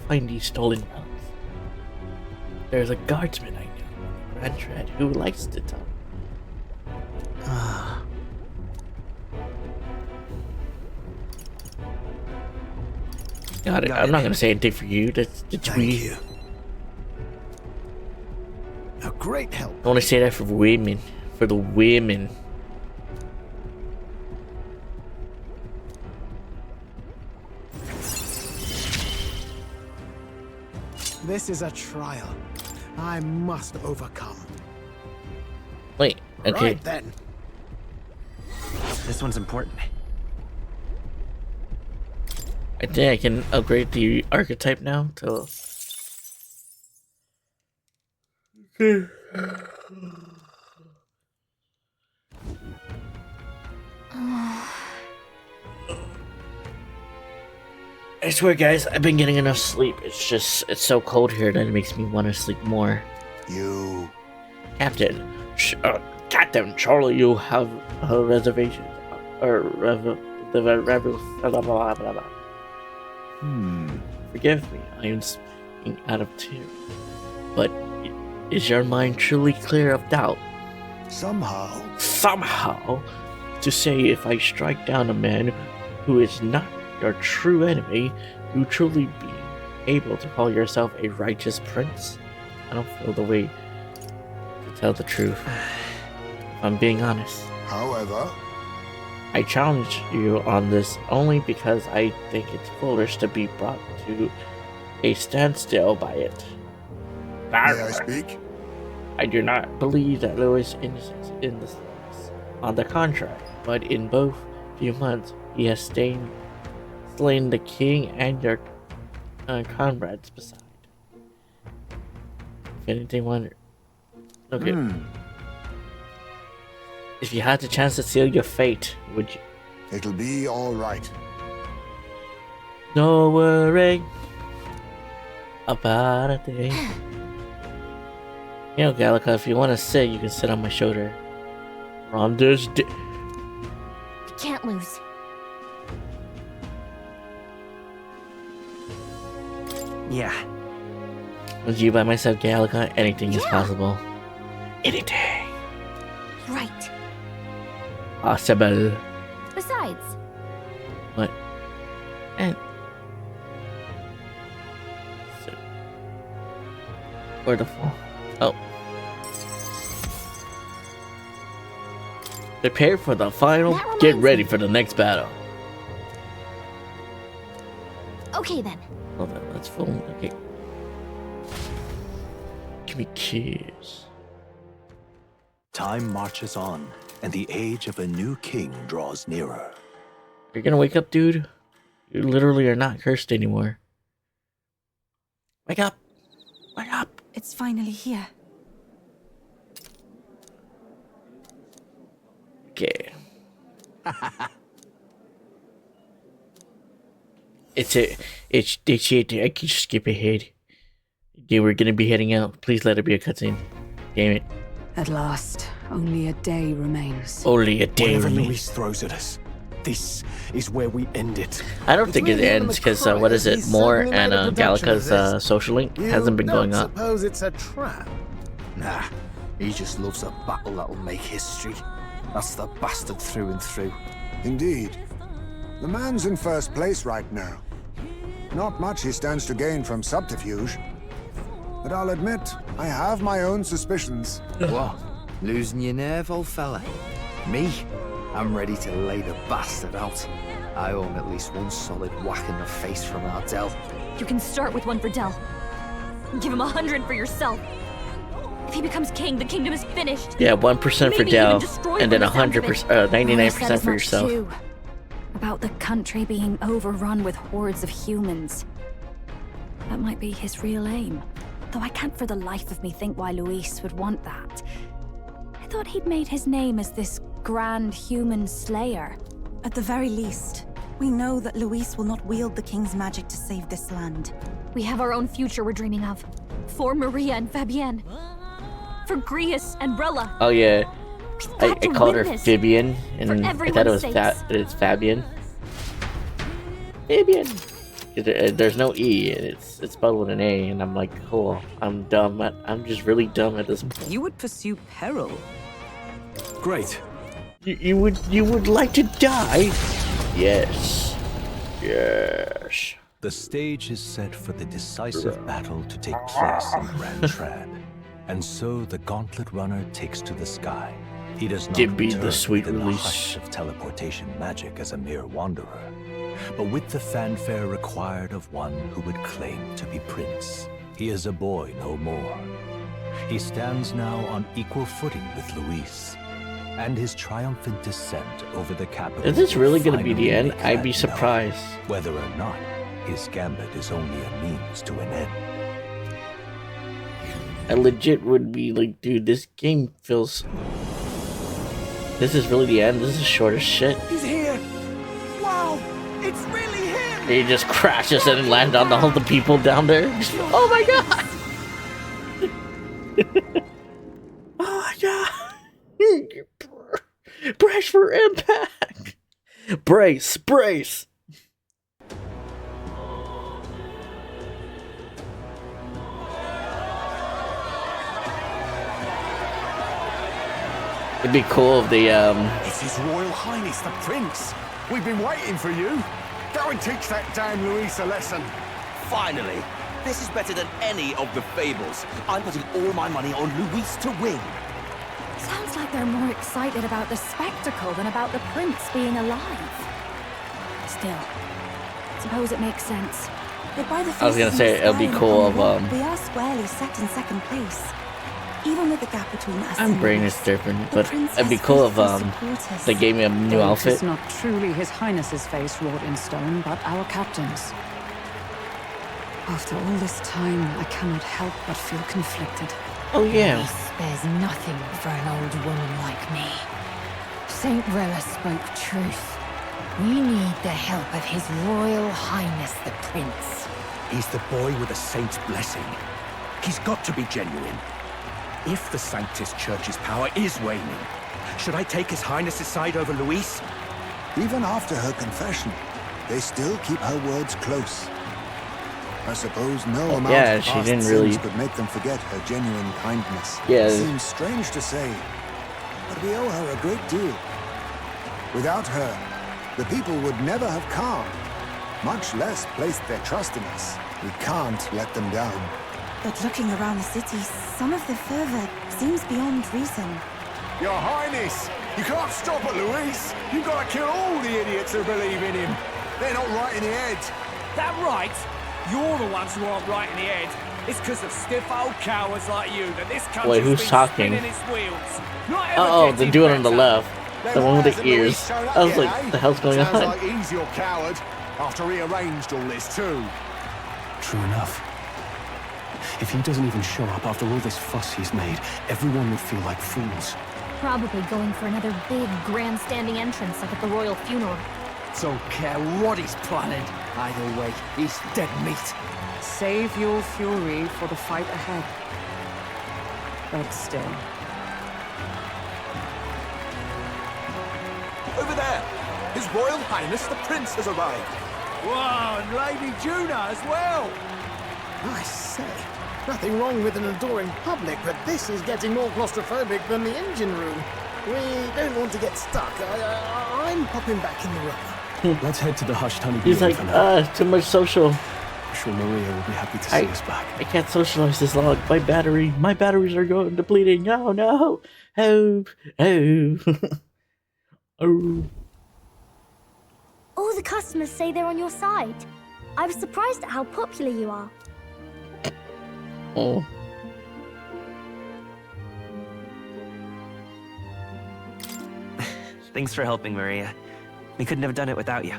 find these stolen relics? There's a guardsman I know on the Grand Tread who likes to talk. Got it. I'm not gonna say anything for you. That's Thank we. you. A great help. I only say that for women. For the women. This is a trial I must overcome. Wait, okay. Right then. This one's important. I think I can upgrade the archetype now to. I swear, guys, I've been getting enough sleep. It's so cold here that it makes me want to sleep more. You... Captain, Captain Charlie, you have a reservation. Forgive me, I am speaking out of turn. But is your mind truly clear of doubt? Somehow, to say if I strike down a man who is not your true enemy, you truly be able to call yourself a righteous prince? I don't feel the way to tell the truth. If I'm being honest. However, I challenge you on this only because I think it's foolish to be brought to a standstill by it. may I speak? I do not believe that Louis is innocent in this. On the contrary, but in both few months he has slain the king and your comrades beside. If anything wonder. Okay. If you had the chance to seal your fate, would you? It'll be all right. No worry about a thing. You know, Gallica, if you want to sit, you can sit on my shoulder. On this day. We can't lose. Yeah. With you by myself, Gallica, anything is possible. Anything. Right. Possible. Besides, What? And so, where the fall? Oh. Prepare for the final. That Get reminds ready me. for the next battle. okay then. Hold on, let's film. Okay. Give me kiss. Time marches on, and the age of a new king draws nearer. You're gonna wake up, dude. You literally are not cursed anymore. Wake up! Wake up! It's finally here. Okay. It's I can just skip ahead. Okay, we're gonna be heading out. Please let it be a cutscene. Damn it. At last, only a day remains. Only a day Whatever remains. Luis throws at us, this is where we end it. I don't think it ends because what is it? More and Gallica's social link hasn't been going up. Suppose it's a trap. Nah, he just loves a battle that'll make history. That's the bastard through and through. Indeed. The man's in first place right now. Not much he stands to gain from subterfuge. But I'll admit, I have my own suspicions. What? Losing your nerve, old fella? Me? I'm ready to lay the bastard out. I owe him at least one solid whack in the face from Ardell. You can start with one for Del. Give him 100 for yourself. If he becomes king, the kingdom is finished. Yeah, 1% for Maybe Dell, even destroy and then from the sound of 100%, it. 99% for yourself. Too, about the country being overrun with hordes of humans. That might be his real aim. Though I can't for the life of me think why Luis would want that. I thought he'd made his name as this grand human slayer. At the very least, we know that Luis will not wield the king's magic to save this land. We have our own future we're dreaming of. For Maria and Fabienne. For Grius and Brella. Oh yeah, I to called her win this. Fabian, and For I thought it everyone's was sakes. it's Fabian. Fabian. There's no E, and it's spelled with an A, and I'm like, cool. I'm dumb. I'm just really dumb at this point. You would pursue peril. Great. You would like to die? Yes. Yes. The stage is set for the decisive battle to take place in Grand Trad. And so the Gauntlet Runner takes to the sky. He does not return within the hush of teleportation magic as a mere wanderer, but with the fanfare required of one who would claim to be prince. He is a boy no more. He stands now on equal footing with Luis, and his triumphant descent over the capital. Is this really going to be the end? I'd be surprised. Whether or not his gambit is only a means to an end. I legit would be like, dude, this game feels... This is really the end? This is short as shit. He's here! Wow! It's really him! He just crashes and lands on all the people down there. Oh my god! Oh my god! Brace for impact! Brace! Brace! It'd be cool if the It's His Royal Highness the Prince. We've been waiting for you. Go and teach that damn Luis a lesson. Finally! This is better than any of the fables. I'm putting all my money on Luis to win. Sounds like they're more excited about the spectacle than about the prince being alive. Still, suppose it makes sense. But by the I was gonna say it'll be cool if we are squarely set in second place. Even with the gap between us. I'm brain is different, but it'd be cool if they gave me a new outfit. It's not truly His Highness's face wrought in stone, but our captain's. After all this time, I cannot help but feel conflicted. Oh yeah. There's nothing for an old woman like me. Saint Rella spoke truth. We need the help of His Royal Highness the Prince. He's the boy with a saint's blessing. He's got to be genuine. If the Sanctus Church's power is waning, should I take His Highness's side over Luis? Even after her confession, they still keep her words close. I suppose no amount of she past didn't sins really could make them forget her genuine kindness. Yeah. It seems strange to say, but we owe her a great deal. Without her, the people would never have calmed, much less placed their trust in us. We can't let them down. But looking around the city, some of the fervor seems beyond reason. Your Highness, you can't stop at Luis. You've got to kill all the idiots who believe in him. They're not right in the head. That right? You're the ones who aren't right in the head. It's because of stiff old cowards like you that this country's who's been talking? spinning its wheels. Oh, the dude on the left. The one with the ears. I was like, what the hell's going Sounds on? like he's your coward, after he arranged all this too. True enough. If he doesn't even show up after all this fuss he's made, everyone would feel like fools. Probably going for another big, grandstanding entrance like at the royal funeral. Don't care what he's planning. Either way, he's dead meat. Save your fury for the fight ahead. But still. Over there! His Royal Highness the Prince has arrived. Wow, and Lady Juna as well. I say, nothing wrong with an adoring public, but this is getting more claustrophobic than the engine room. We don't want to get stuck. I'm popping back in the room. Let's head to the hushed honeybee. He's like, too much social. I'm sure Maria will be happy to see us back. I can't socialize this long. My batteries are going depleting. Oh no. Oh. Oh. All the customers say they're on your side. I was surprised at how popular you are. Oh. Thanks for helping, Maria. We couldn't have done it without you.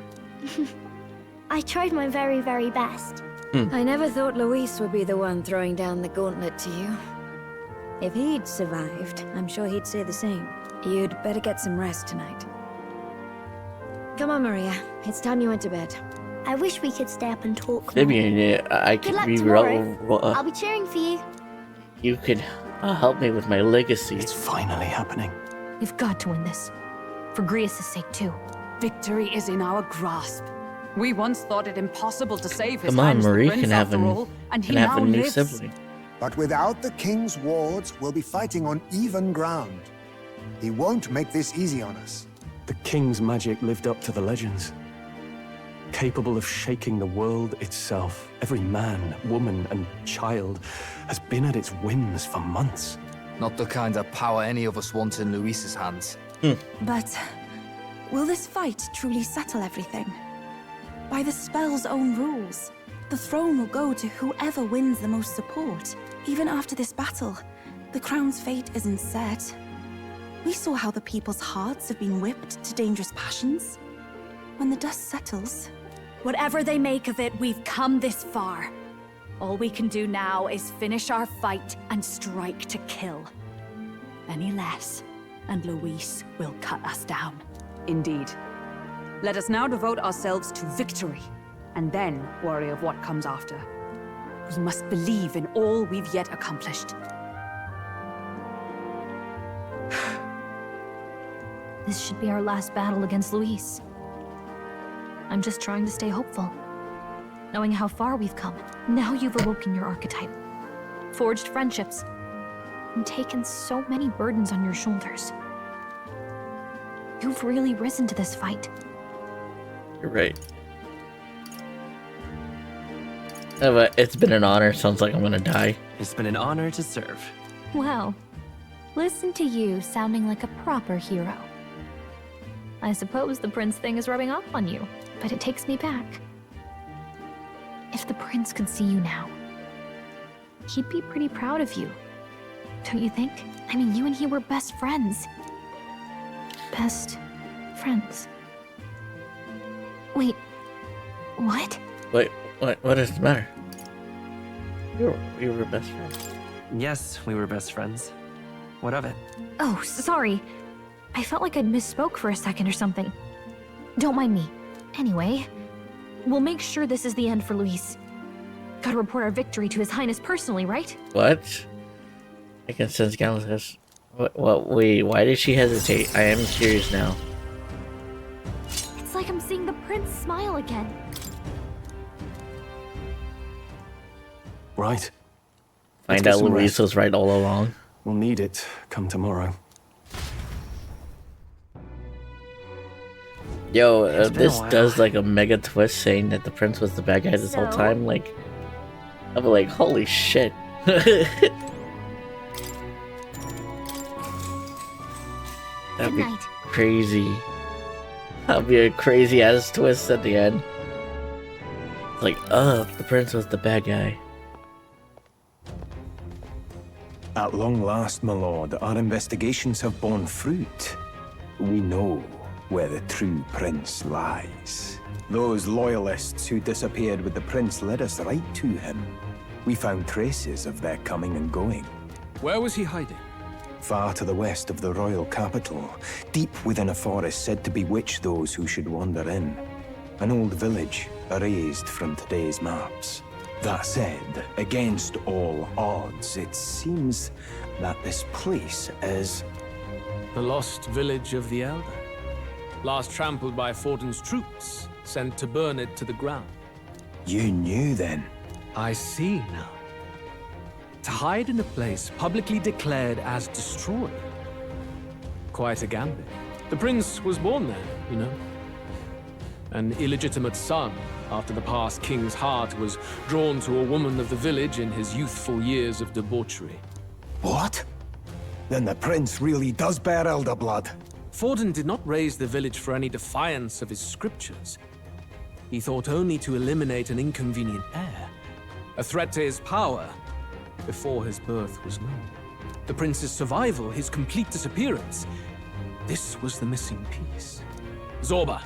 I tried my very, very best. I never thought Luis would be the one throwing down the gauntlet to you. If he'd survived, I'm sure he'd say the same. You'd better get some rest tonight. Come on, Maria. It's time you went to bed. I wish we could stay up and talk Maybe I Good could luck be tomorrow. I'll be cheering for you. You could help me with my legacy. It's finally happening. You've got to win this. For Grius' sake, too. Victory is in our grasp. We once thought it impossible to save His Come on, Highness the Marie Prince can have after all, and he a now new lives. sibling. But without the king's wards, we'll be fighting on even ground. He won't make this easy on us. The king's magic lived up to the legends. capable of shaking the world itself. Every man, woman, and child has been at its whims for months. Not the kind of power any of us want in Luis's hands. But will this fight truly settle everything? By the spell's own rules, the throne will go to whoever wins the most support. Even after this battle, the crown's fate isn't set. We saw how the people's hearts have been whipped to dangerous passions. When the dust settles... Whatever they make of it, we've come this far. All we can do now is finish our fight and strike to kill. Any less, and Luis will cut us down. Indeed. Let us now devote ourselves to victory, and then worry of what comes after. We must believe in all we've yet accomplished. This should be our last battle against Luis. I'm just trying to stay hopeful. Knowing how far we've come. Now you've awoken your archetype. Forged friendships. And taken so many burdens on your shoulders. You've really risen to this fight. You're right. But it's been an honor. Sounds like I'm gonna die. It's been an honor to serve. Wow. Listen to you sounding like a proper hero. I suppose the prince thing is rubbing off on you, but it takes me back. If the prince could see you now, he'd be pretty proud of you. Don't you think? I mean, you and he were best friends. Best friends. Wait, what? Wait, what is the matter? We were best friends. Yes, we were best friends. What of it? Oh, sorry. I felt like I'd misspoke for a second or something. Don't mind me. Anyway, we'll make sure this is the end for Luis. Gotta report our victory to His Highness personally, right? What? I can sense Gallus. Wait, why did she hesitate? I am curious now. It's like I'm seeing the prince smile again. Right. Find out Luis was right all along. We'll need it come tomorrow. Yo, this does like a mega twist saying that the prince was the bad guy this whole time. Like, I'm like, holy shit. That'd be crazy. That'd be a crazy ass twist at the end. It's like, oh, the prince was the bad guy. At long last, my lord, our investigations have borne fruit. We know where the true prince lies. Those loyalists who disappeared with the prince led us right to him. We found traces of their coming and going. Where was he hiding? Far to the west of the royal capital, deep within a forest said to bewitch those who should wander in. An old village erased from today's maps. That said, against all odds, it seems that this place is... The lost village of the Elder. Last trampled by Fortin's troops, sent to burn it to the ground. You knew then? I see now. To hide in a place publicly declared as destroyed. Quite a gambit. The prince was born there, you know. An illegitimate son, after the past king's heart was drawn to a woman of the village in his youthful years of debauchery. What? Then the prince really does bear elder blood. Fortin did not raise the village for any defiance of his scriptures. He thought only to eliminate an inconvenient heir, a threat to his power, before his birth was known. The prince's survival, his complete disappearance, this was the missing piece. Zorba,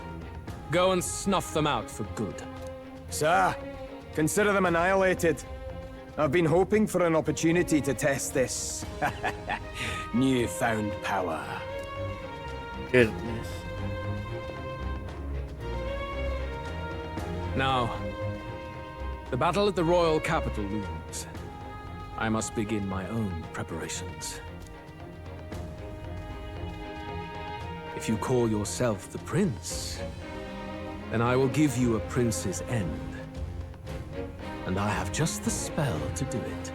go and snuff them out for good. Sir, consider them annihilated. I've been hoping for an opportunity to test this newfound power. Goodness. Now, the battle at the royal capital looms. I must begin my own preparations. If you call yourself the prince, then I will give you a prince's end. And I have just the spell to do it.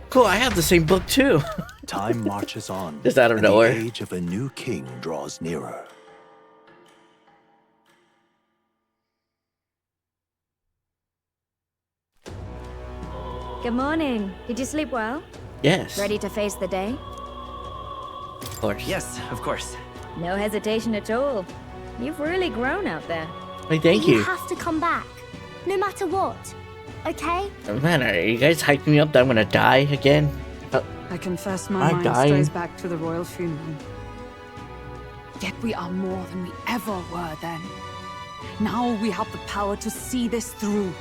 Cool, I have the same book too. Time marches on. Just out of and nowhere. The age of a new king draws nearer. Good morning. Did you sleep well? Yes. Ready to face the day? Of course. Yes, of course. No hesitation at all. You've really grown out there. Wait, thank you. You have to come back, no matter what. Okay? Man, are you guys hyping me up that I'm gonna die again? I confess my I'm mind dying. strays back to the royal funeral. Yet we are more than we ever were then. Now we have the power to see this through.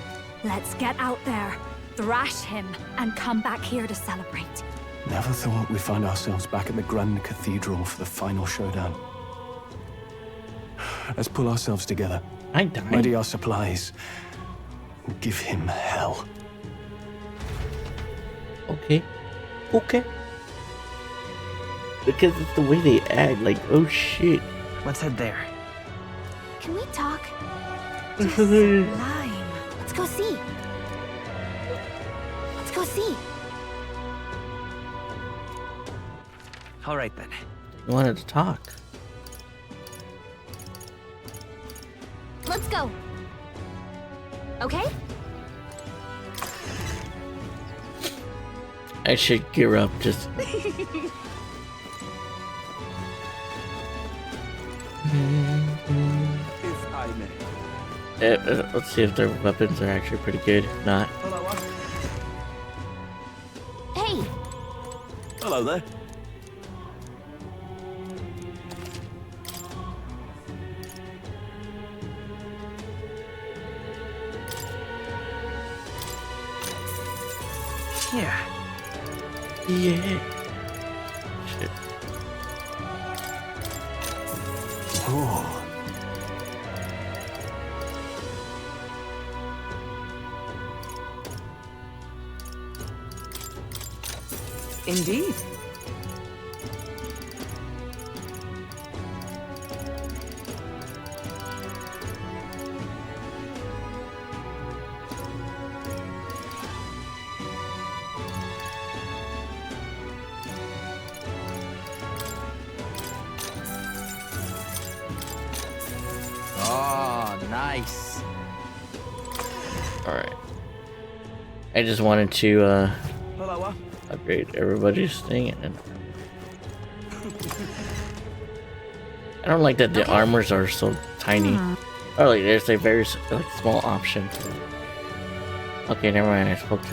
Let's get out there, thrash him, and come back here to celebrate. Never thought we'd find ourselves back at the Grand Cathedral for the final showdown. Let's pull ourselves together. I'm dying. Ready our supplies. And give him hell. Okay. Okay. Because it's the way they act, like, oh shit. Let's head there. Can we talk? Lime. Let's go see. Let's go see. All right then. You wanted to talk. Let's go. Okay? I should gear up just. If I may. Let's see if their weapons are actually pretty good. If not. Hey! Hello there. Yeah. Yeah. Shit. Oh. Indeed. Oh, nice. Alright. I just wanted to, Hello. upgrade everybody's thing and I don't like that the armors are so tiny. Oh, like there's a very like small option. Okay, never mind. I spoke to.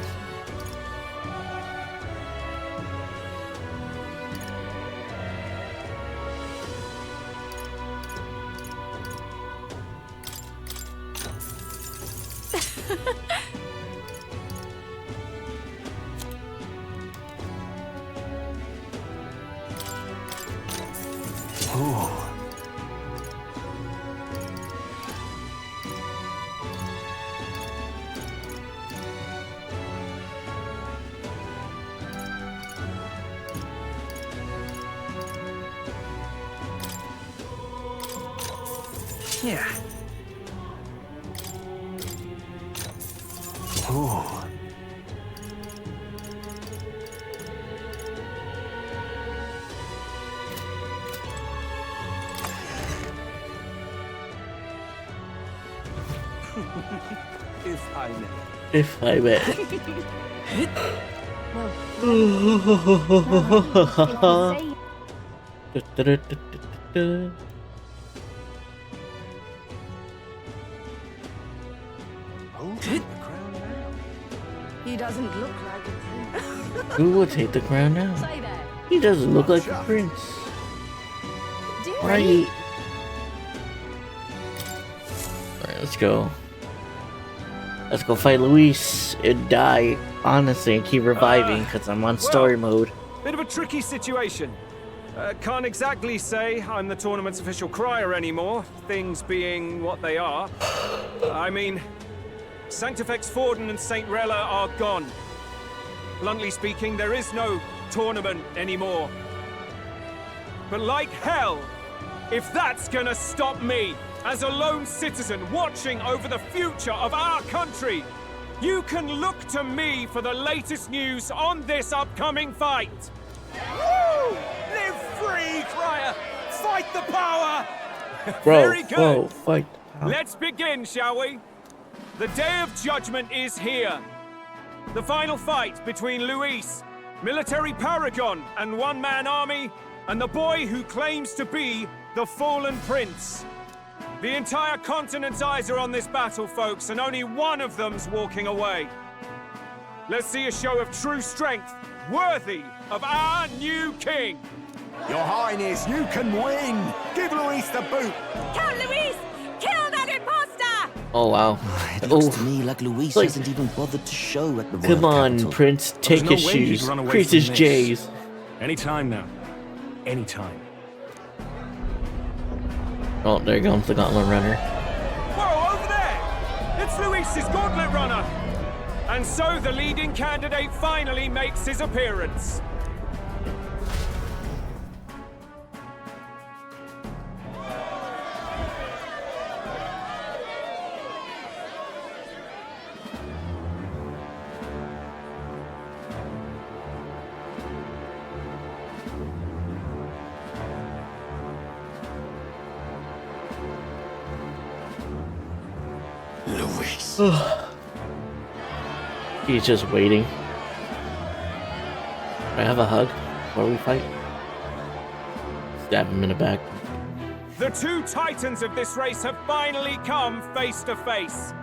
Oh. Yeah. Oh. If I may. If I may. He doesn't look like a Who will take the crown now? He doesn't look like a prince. Right. Alright, let's go. Let's go fight Luis and die. Honestly, and keep reviving because I'm on story mode. Bit of a tricky situation. Can't exactly say I'm the tournament's official crier anymore, things being what they are. I mean, Sanctifex Forden and St. Rella are gone. Bluntly speaking, there is no tournament anymore. But like hell, if that's gonna stop me, as a lone citizen watching over the future of our country, you can look to me for the latest news on this upcoming fight. Woo! Live free, crier! Fight the power! Very good. Bro, fight. Let's begin, shall we? The Day of Judgment is here. The final fight between Luis, military paragon and one-man army, and the boy who claims to be the fallen prince. The entire continent's eyes are on this battle, folks, and only one of them's walking away. Let's see a show of true strength, worthy of our new king. Your Highness, you can win! Give Luis the boot! Count Luis! Kill that imposter! Oh wow. It looks to me like Luis hasn't even bothered to show at the royal Come on, capital. Prince, take his shoes. Crease his J's. Anytime now. Anytime. Oh, there comes the Gauntlet Runner. Whoa, over there! It's Luis's Gauntlet Runner! And so the leading candidate finally makes his appearance. Luis. He's just waiting. Can I have a hug before we fight? Stab him in the back. The two titans of this race have finally come face to face.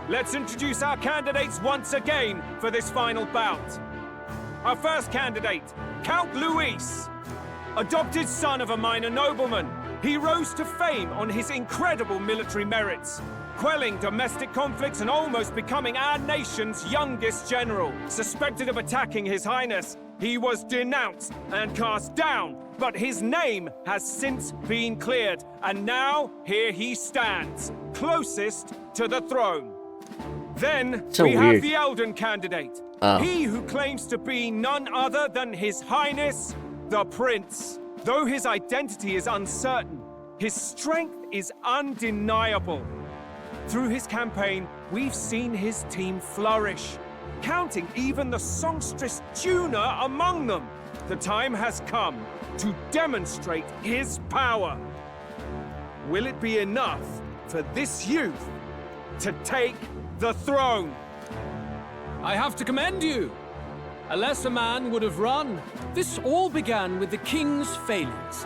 Let's introduce our candidates once again for this final bout. Our first candidate, Count Luis. Adopted son of a minor nobleman, he rose to fame on his incredible military merits, quelling domestic conflicts and almost becoming our nation's youngest general. Suspected of attacking His Highness, he was denounced and cast down, but his name has since been cleared, and now here he stands, closest to the throne. Then So we have weird. the Elden candidate, he who claims to be none other than His Highness, the Prince. Though his identity is uncertain, his strength is undeniable. Through his campaign, we've seen his team flourish, counting even the songstress Juna among them. The time has come to demonstrate his power. Will it be enough for this youth to take the throne? I have to commend you. A lesser man would have run. This all began with the king's failures.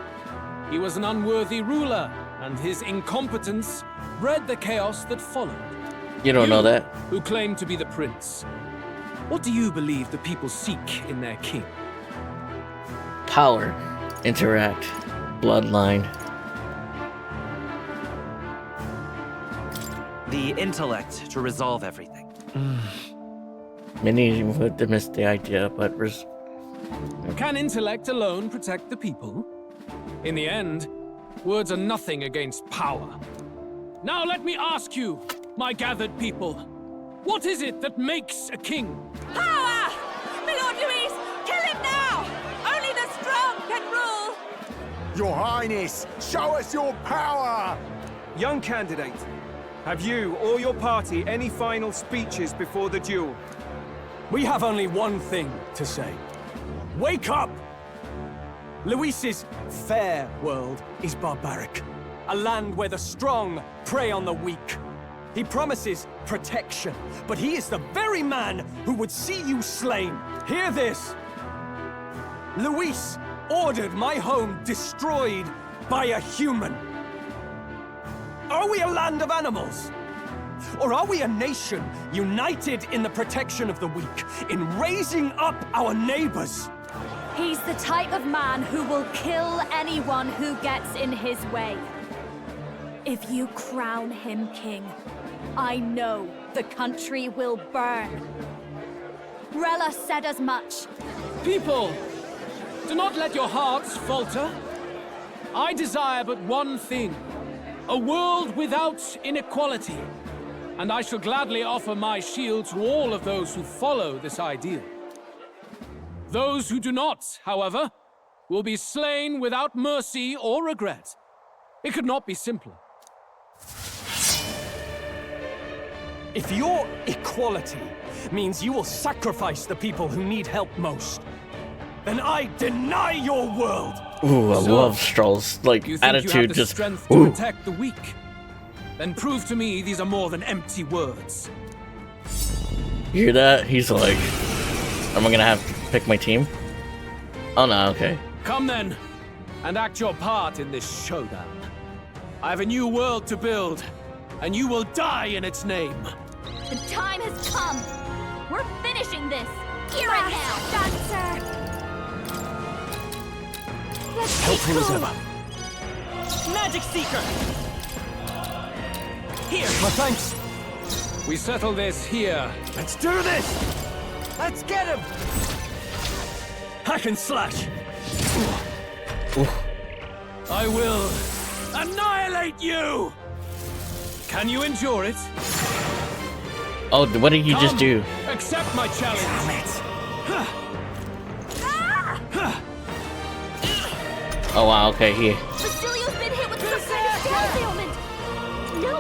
He was an unworthy ruler, and his incompetence bred the chaos that followed. You don't know that. Who claim to be the prince. What do you believe the people seek in their king? Power. Interact. Bloodline. The intellect to resolve everything. Many would dismiss the idea, but Can intellect alone protect the people? In the end, words are nothing against power. Now let me ask you, my gathered people, what is it that makes a king? Power! My Lord Luis, kill him now! Only the strong can rule! Your Highness, show us your power! Young candidate, have you or your party any final speeches before the duel? We have only one thing to say. Wake up! Luis's fair world is barbaric. A land where the strong prey on the weak. He promises protection, but he is the very man who would see you slain. Hear this. Luis ordered my home destroyed by a human. Are we a land of animals? Or are we a nation united in the protection of the weak, in raising up our neighbors? He's the type of man who will kill anyone who gets in his way. If you crown him king, I know the country will burn. Rella said as much. People, do not let your hearts falter. I desire but one thing, a world without inequality. And I shall gladly offer my shield to all of those who follow this ideal. Those who do not, however, will be slain without mercy or regret. It could not be simpler. If your equality means you will sacrifice the people who need help most, then I deny your world! Ooh, I So, love Stroll's, like, you think you have attitude the just... strength to protect the weak? Then prove to me these are more than empty words. You hear that? He's like, am I gonna have to pick my team? Oh no, okay. Come then, and act your part in this showdown. I have a new world to build, and you will die in its name. The time has come. We're finishing this. Here and now. Dancer. Let's Helpful as ever. Magic Seeker. Here. My thanks. We settle this here. Let's do this. Let's get him. Hack and slash. I will annihilate you! Can you endure it? Oh, what did you just do? Accept my challenge. Damn it. Oh wow, okay, here. Basilio's been hit with some kind of stealth ailment. No,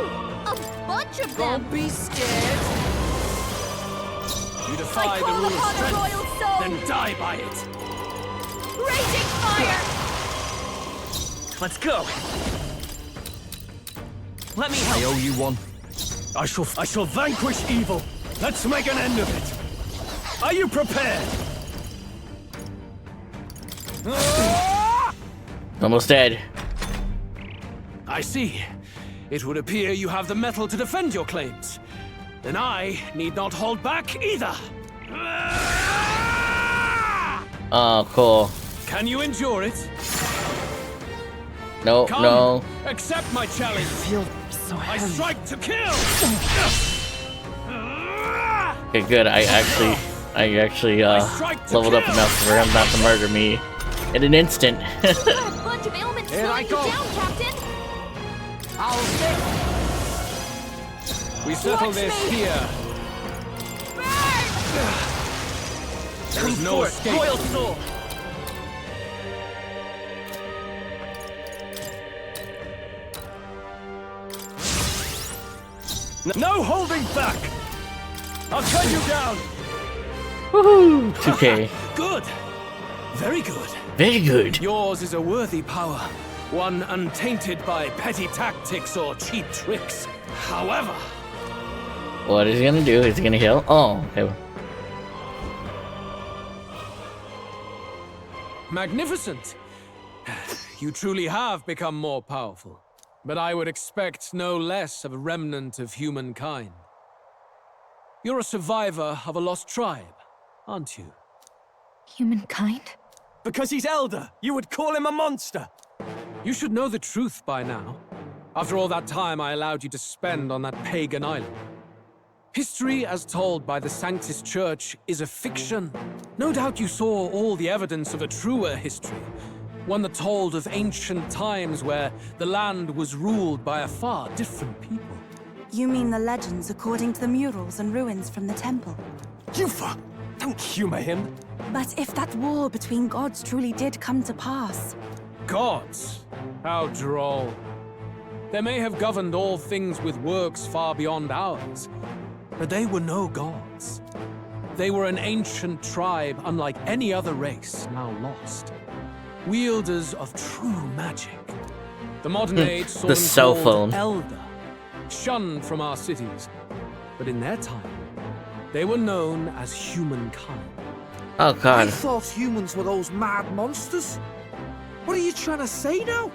a bunch of them. Don't be scared. You defy I the call rule of upon a strength, royal soul. then die by it. Raging fire. Let's go. Let me help. I owe you one. I shall vanquish evil. Let's make an end of it. Are you prepared? Almost dead. I see. It would appear you have the mettle to defend your claims. Then I need not hold back either. Oh, cool. Can you endure it? No, Come, no. accept my challenge. I strike to kill. Okay, good. I actually leveled up enough for him not to murder me in an instant. A bunch of ailments slowing you down, Captain. I'll fix. We settle this here. There is no escape. Royal soul. No holding back. I'll cut you down. Woohoo! 2K. Good. Very good. Very good. Yours is a worthy power, one untainted by petty tactics or cheap tricks. However, What is he gonna do? Is he gonna heal? Oh, okay. magnificent. You truly have become more powerful. But I would expect no less of a remnant of humankind. You're a survivor of a lost tribe, aren't you? Humankind? Because he's elder, you would call him a monster. You should know the truth by now. After all that time I allowed you to spend on that pagan island. History as told by the Sanctus Church is a fiction. No doubt you saw all the evidence of a truer history. One that told of ancient times where the land was ruled by a far different people. You mean the legends according to the murals and ruins from the temple? Yufa, don't humor him. But if that war between gods truly did come to pass... Gods? How droll. They may have governed all things with works far beyond ours, but they were no gods. They were an ancient tribe unlike any other race, now lost. Wielders of true magic. The modern age saw The them cell called phone. Elder, shunned from our cities. But in their time, they were known as humankind. Oh god. I thought humans were those mad monsters. What are you trying to say now?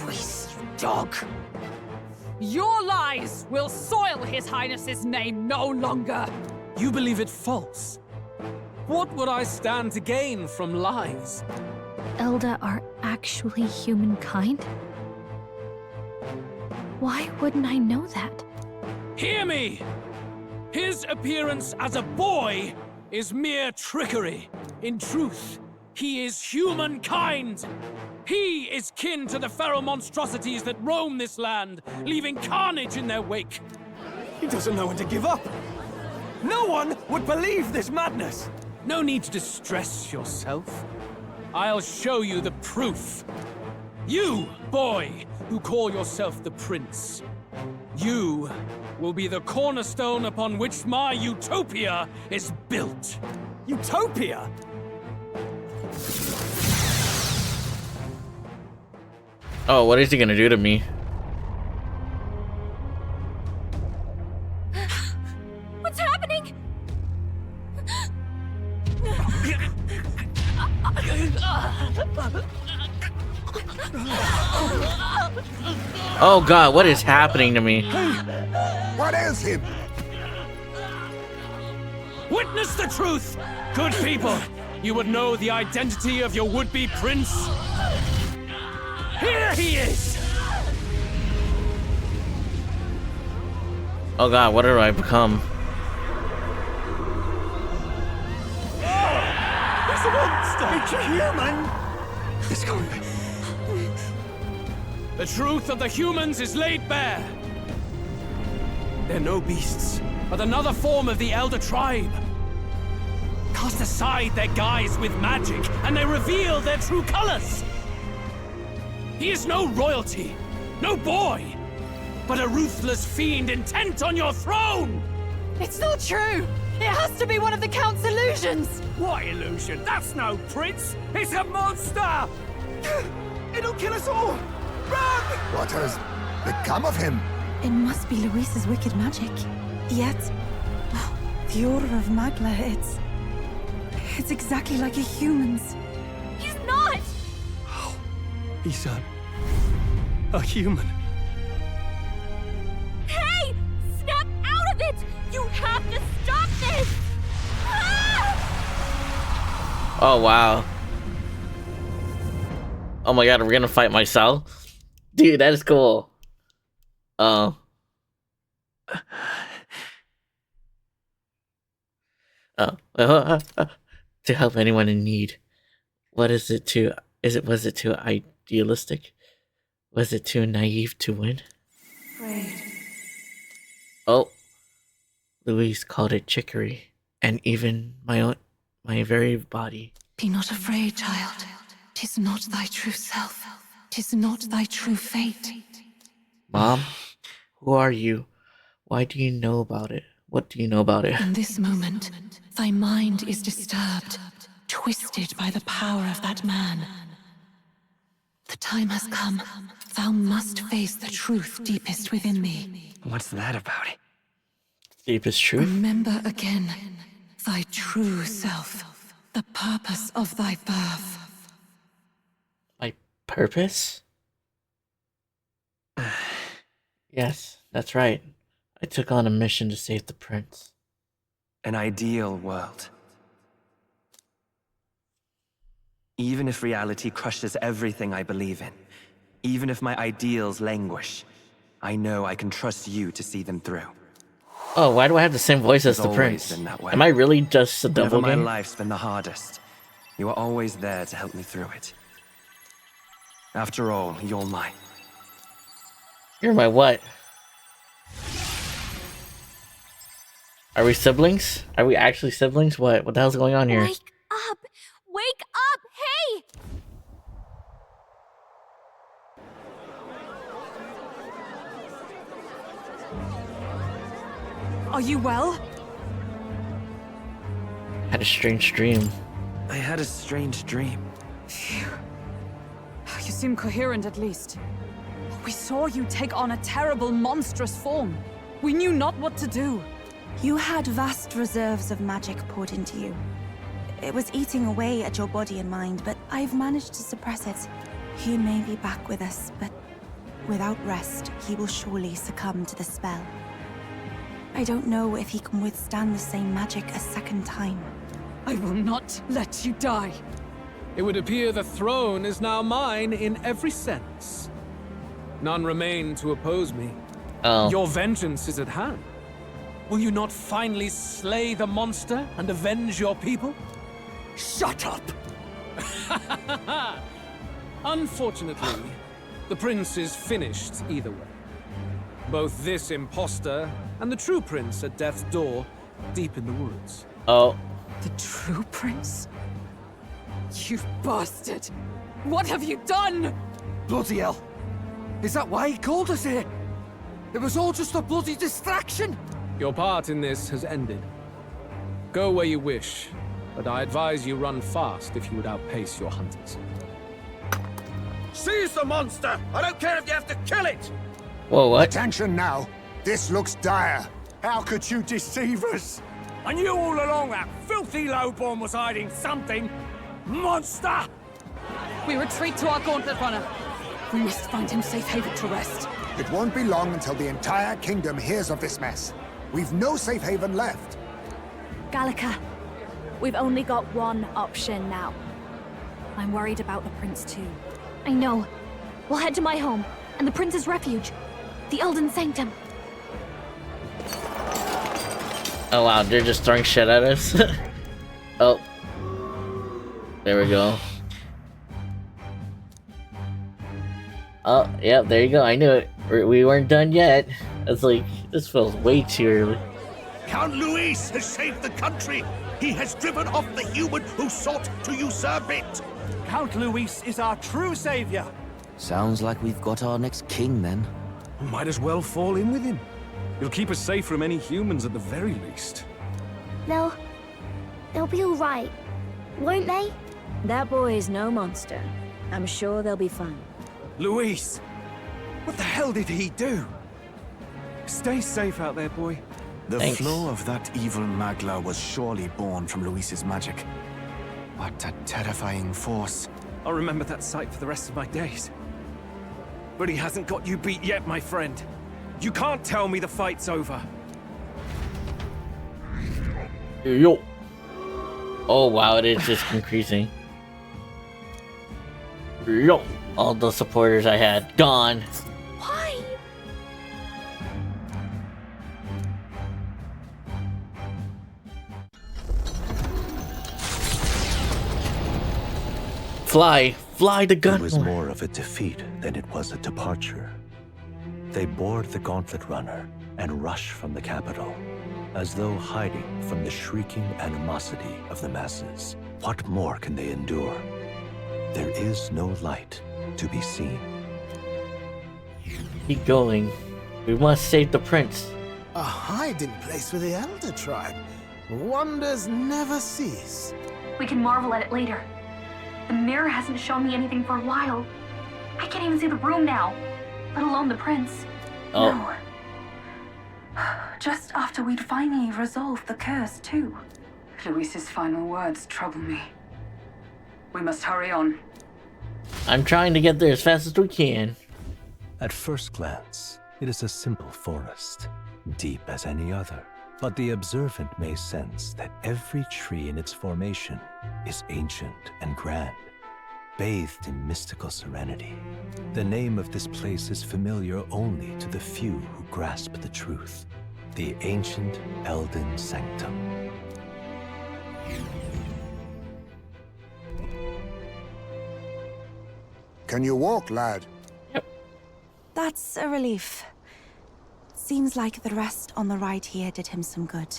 Luis, you dog. Your lies will soil His Highness's name no longer. You believe it false? What would I stand to gain from lies? Elda are actually humankind? Why wouldn't I know that? Hear me! His appearance as a boy is mere trickery. In truth, he is humankind. He is kin to the feral monstrosities that roam this land, leaving carnage in their wake. He doesn't know when to give up. No one would believe this madness. No need to distress yourself. I'll show you the proof. You, boy, who call yourself the prince. You will be the cornerstone upon which my utopia is built. Utopia? Oh, what is he gonna do to me? What's happening? Oh god, what is happening to me? What ails him? Witness the truth! Good people, you would know the identity of your would-be prince. Here he is! Oh god, what do I become? It's a monster! It's a human! It's going. The truth of the humans is laid bare. They're no beasts, but another form of the Elder Tribe. Cast aside their guise with magic, and they reveal their true colors. He is no royalty, no boy, but a ruthless fiend intent on your throne! It's not true! It has to be one of the Count's illusions! What illusion? That's no prince! It's a monster! It'll kill us all! Run! What has become of him? It must be Luis's wicked magic. Yet, the aura of Magla, it's exactly like a human's. He's not! He's a human. Hey! Snap out of it! You have to stop this! Ah! Oh wow. Oh my god, we're gonna fight myself? Dude, that is cool. Oh. To help anyone in need. Was it too idealistic? Was it too naive to win? Afraid. Oh. Luis called it chicory, and even my very body. Be not afraid, child. 'Tis not thy true self. 'Tis not thy true fate. Mom, who are you? Why do you know about it? What do you know about it? In this moment, thy mind is disturbed, twisted by the power of that man. The time has come. Thou must face the truth deepest within thee. What's that about? Deepest truth? Remember again thy true self, the purpose of thy birth. My purpose? Yes, that's right. I took on a mission to save the prince. An ideal world. Even if reality crushes everything I believe in, even if my ideals languish, I know I can trust you to see them through. Oh, why do I have the same voice as It's the always prince? been that way. Am I really just a double Whenever game? my life's been the hardest, you are always there to help me through it. After all, you're mine. You're my what? Are we siblings? Are we actually siblings? What the hell's going on here? Wake up! Wake up! Hey! Are you well? Had a strange dream. I had a strange dream. Phew. You seem coherent at least. We saw you take on a terrible, monstrous form. We knew not what to do. You had vast reserves of magic poured into you. It was eating away at your body and mind, but I've managed to suppress it. He may be back with us, but without rest, he will surely succumb to the spell. I don't know if he can withstand the same magic a second time. I will not let you die. It would appear the throne is now mine in every sense. None remain to oppose me. Oh. Your vengeance is at hand. Will you not finally slay the monster and avenge your people? Shut up! Unfortunately, the prince is finished either way. Both this imposter and the true prince at death's door, deep in the woods. Oh. The true prince? You bastard! What have you done? Bloody hell! Is that why he called us here? It was all just a bloody distraction! Your part in this has ended. Go where you wish, but I advise you run fast if you would outpace your hunters. Seize the monster! I don't care if you have to kill it! Whoa, what? Attention now. This looks dire. How could you deceive us? I knew all along that filthy lowborn was hiding something! Monster! We retreat to our gauntlet runner. We must find him safe haven to rest. It won't be long until the entire kingdom hears of this mess. We've no safe haven left. Gallica, we've only got one option now. I'm worried about the prince too. I know. We'll head to my home, and the prince's refuge. The Elden Sanctum. Oh wow, they're just throwing shit at us. Oh. There we go. Oh, yeah, there you go. I knew it. We weren't done yet. It's like, this feels way too early. Count Luis has saved the country. He has driven off the human who sought to usurp it. Count Luis is our true savior. Sounds like we've got our next king, then. Might as well fall in with him. He'll keep us safe from any humans at the very least. They'll be all right, won't they? That boy's no monster. I'm sure they'll be fine. Luis! What the hell did he do? Stay safe out there, boy. The Thanks. flow of that evil Magla was surely born from Luis's magic. What a terrifying force. I'll remember that sight for the rest of my days. But he hasn't got you beat yet, my friend. You can't tell me the fight's over. Yo. Oh wow, it is just increasing. Yo. All the supporters I had gone. Why? Fly the gun. It was more of a defeat than it was a departure. They board the gauntlet runner and rush from the capital, as though hiding from the shrieking animosity of the masses. What more can they endure? There is no light to be seen. Keep going. We must save the prince. A hiding place for the Elder Tribe. Wonders never cease. We can marvel at it later. The mirror hasn't shown me anything for a while. I can't even see the room now, let alone the prince. Oh. No. Just after we'd finally resolved the curse, too. Luis's final words trouble me. We must hurry on. I'm trying to get there as fast as we can. At first glance, it is a simple forest, deep as any other. But the observant may sense that every tree in its formation is ancient and grand, bathed in mystical serenity. The name of this place is familiar only to the few who grasp the truth. The ancient Elden Sanctum. Can you walk, lad? That's a relief. Seems like the rest on the right here did him some good.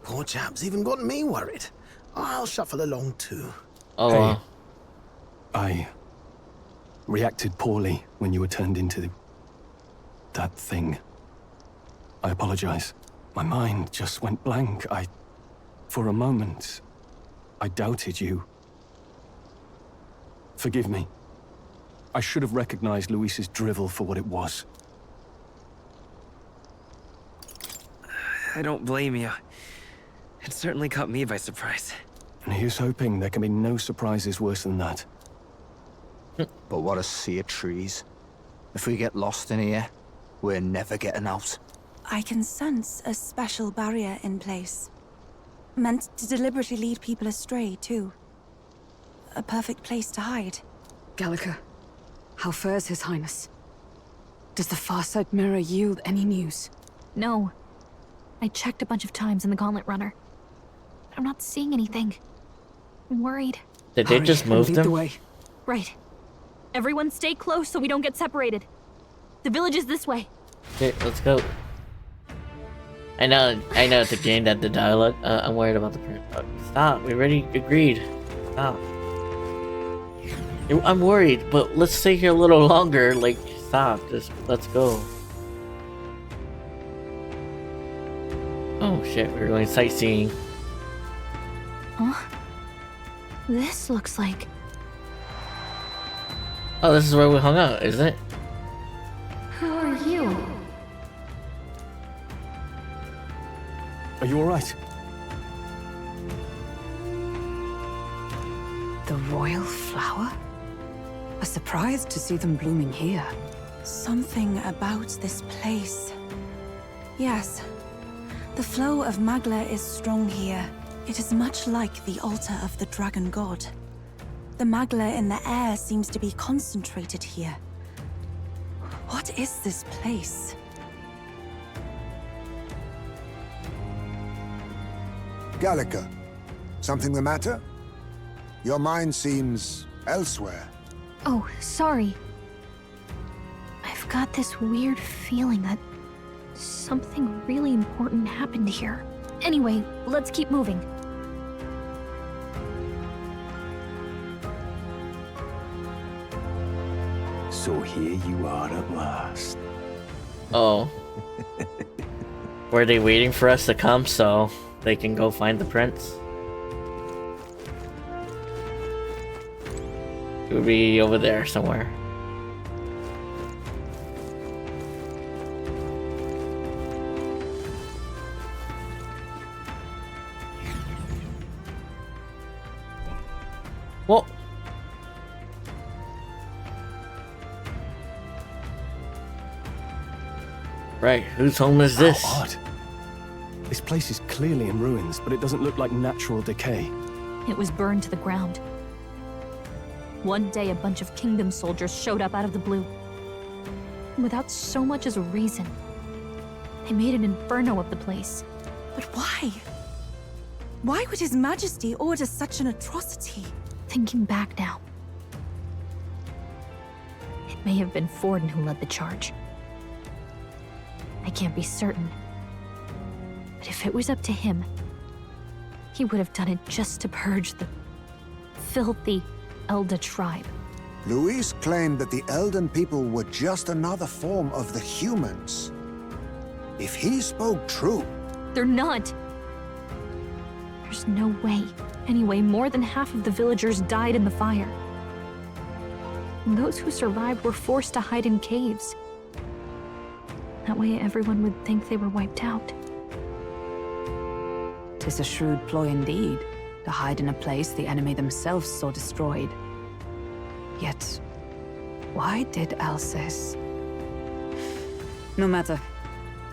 Poor chap's even got me worried. I'll shuffle along too. Oh, Hey. I reacted poorly when you were turned into that thing. I apologize. My mind just went blank. For a moment, I doubted you. Forgive me. I should have recognized Luis's drivel for what it was. I don't blame you. It certainly caught me by surprise. And here's hoping there can be no surprises worse than that. But what a sea of trees. If we get lost in here, we're never getting out. I can sense a special barrier in place. Meant to deliberately lead people astray, too. A perfect place to hide. Gallica, how fares His Highness? Does the Farsight Mirror yield any news? No. I checked a bunch of times in the Gauntlet Runner. I'm not seeing anything. I'm worried. Did they just move them? Right. Everyone stay close so we don't get separated. The village is this way. Okay, let's go. I know it's a game that the dialogue. I'm worried about the print. Stop. We already agreed. Stop. I'm worried, but let's stay here a little longer. Like, stop. Just let's go. Oh shit, we're going sightseeing. Huh? This looks like... Oh, this is where we hung out, isn't it? Who are you? Are you alright? The royal flower? A surprise to see them blooming here. Something about this place. Yes. The flow of magla is strong here. It is much like the altar of the dragon god. The magla in the air seems to be concentrated here. What is this place? Gallica, something the matter? Your mind seems elsewhere. Oh, sorry. I've got this weird feeling that something really important happened here. Anyway, let's keep moving. So here you are at last. Oh. Were they waiting for us to come so they can go find the prince? It would be over there somewhere. Whoa. Right, whose home is this? How odd. This place is clearly in ruins, but it doesn't look like natural decay. It was burned to the ground. One day, a bunch of kingdom soldiers showed up out of the blue. Without so much as a reason. They made an inferno of the place. But why? Why would His Majesty order such an atrocity? Thinking back now, it may have been Forden who led the charge. I can't be certain. But if it was up to him, he would have done it just to purge the filthy Elda tribe. Luis claimed that the Elden people were just another form of the humans. If he spoke true... They're not! There's no way. Anyway, more than half of the villagers died in the fire. And those who survived were forced to hide in caves. That way everyone would think they were wiped out. 'Tis a shrewd ploy indeed, to hide in a place the enemy themselves saw destroyed. Yet, why did Alcest? No matter.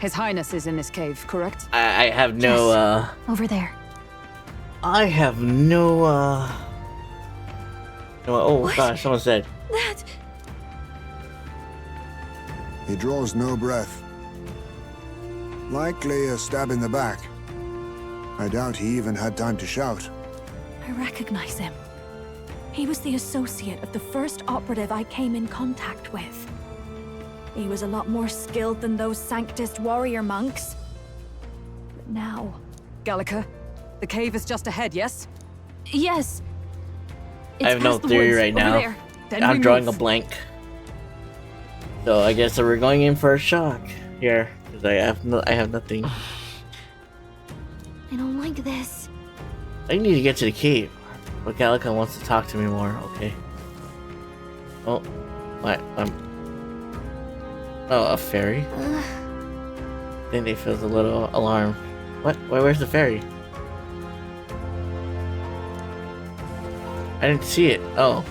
His Highness is in this cave, correct? I have no, Yes. Over there. I have no, oh What? gosh, someone said. That... He draws no breath. Likely a stab in the back. I doubt he even had time to shout. I recognize him. He was the associate of the first operative I came in contact with. He was a lot more skilled than those Sanctist warrior monks. But now... Gallica, the cave is just ahead, yes? Yes. I have no theory right now. I'm drawing a blank. So I guess that we're going in for a shock here, because I have nothing. I don't like this. I need to get to the cave. But Gallica wants to talk to me more, okay. Oh, what? Oh, a fairy? I think they feels a little alarmed. What? Where's the fairy? I didn't see it. Oh.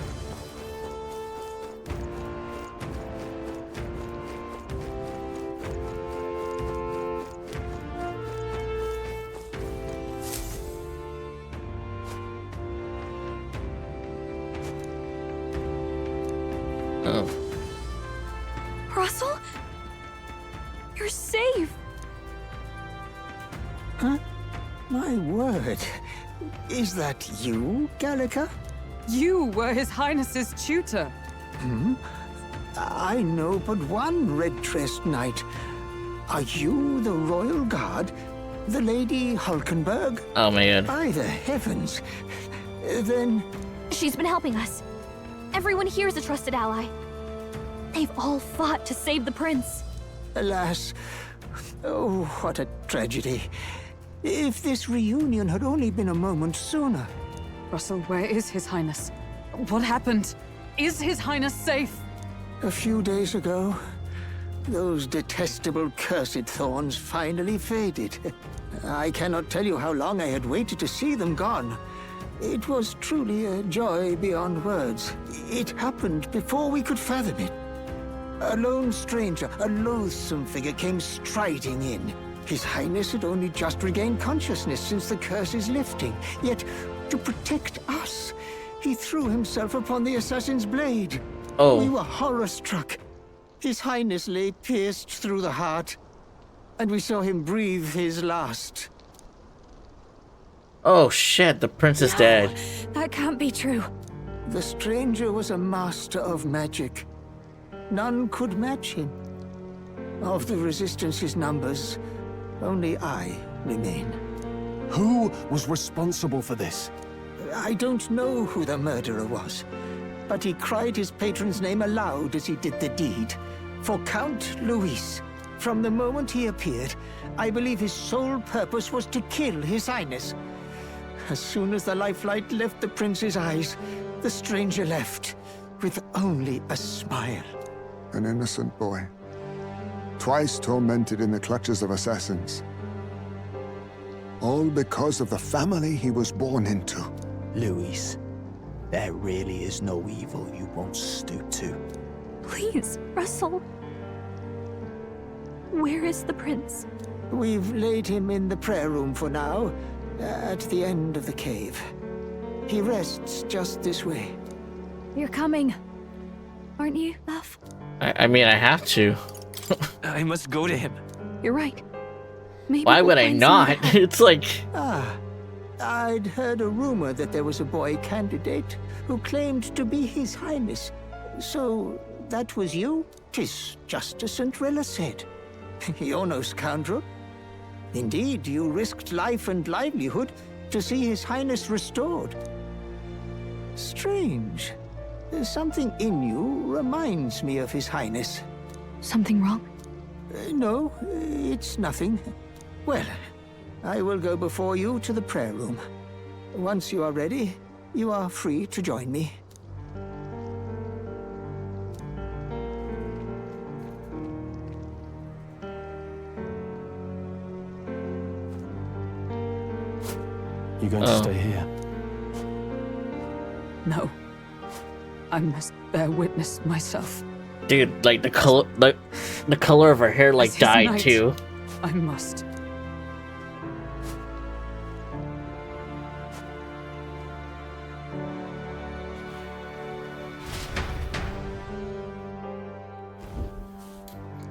Oh. Russell? You're safe! Huh? My word. Is that you, Gallica? You were His Highness's tutor. Hmm? I know but one red-dressed knight. Are you the royal guard? The Lady Hulkenberg? Oh my god. By the heavens. Then... She's been helping us. Everyone here is a trusted ally. They've all fought to save the prince. Alas. Oh, what a tragedy. If this reunion had only been a moment sooner. Russell, where is His Highness? What happened? Is His Highness safe? A few days ago, those detestable cursed thorns finally faded. I cannot tell you how long I had waited to see them gone. It was truly a joy beyond words. It happened before we could fathom it. A lone stranger, a loathsome figure, came striding in. His Highness had only just regained consciousness since the curse's lifting. Yet, to protect us, he threw himself upon the assassin's blade. Oh. We were horror-struck. His Highness lay pierced through the heart, and we saw him breathe his last. Oh shit, the prince is dead. That can't be true. The stranger was a master of magic. None could match him. Of the Resistance's numbers, only I remain. Who was responsible for this? I don't know who the murderer was, but he cried his patron's name aloud as he did the deed. For Count Luis, from the moment he appeared, I believe his sole purpose was to kill His Highness. As soon as the lifelight left the prince's eyes, the stranger left, with only a smile. An innocent boy. Twice tormented in the clutches of assassins. All because of the family he was born into. Luis, there really is no evil you won't stoop to. Please, Russell. Where is the prince? We've laid him in the prayer room for now, at the end of the cave. He rests just this way. You're coming, aren't you, love? I mean, I have to. I must go to him. You're right. Maybe Why we'll would I find not? somewhere. It's like... Ah, I'd heard a rumor that there was a boy candidate who claimed to be His Highness. So, that was you? 'Tis just as St. Rilla said. You're no scoundrel. Indeed, you risked life and livelihood to see His Highness restored. Strange. Something in you reminds me of His Highness. Something wrong? No, it's nothing. Well, I will go before you to the prayer room. Once you are ready, you are free to join me. You going to stay here? No. I must bear witness myself. Dude, like the color of her hair like As his died knight, too. I must.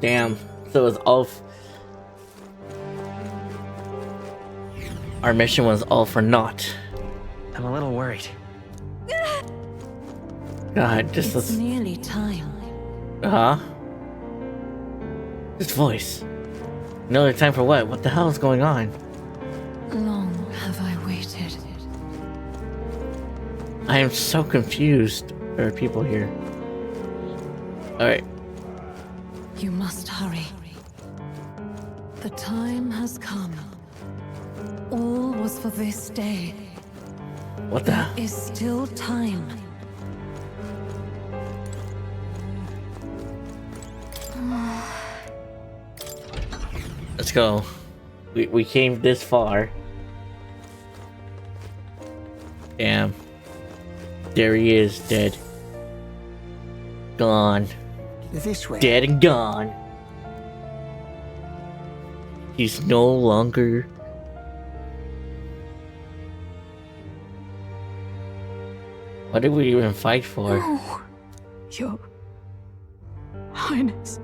Damn. So it's all. Our mission was all for naught. I'm a little worried. God, just It's nearly time. This voice. Another time for what? What the hell is going on? Long have I waited. I am so confused. There are people here. Alright. You must hurry. The time has come. All was for this day. What the? There is still time. Let's go. We came this far. Damn. There he is, dead. Gone. This way. Dead and gone. He's no longer... What did we even fight for? Oh, Your Highness.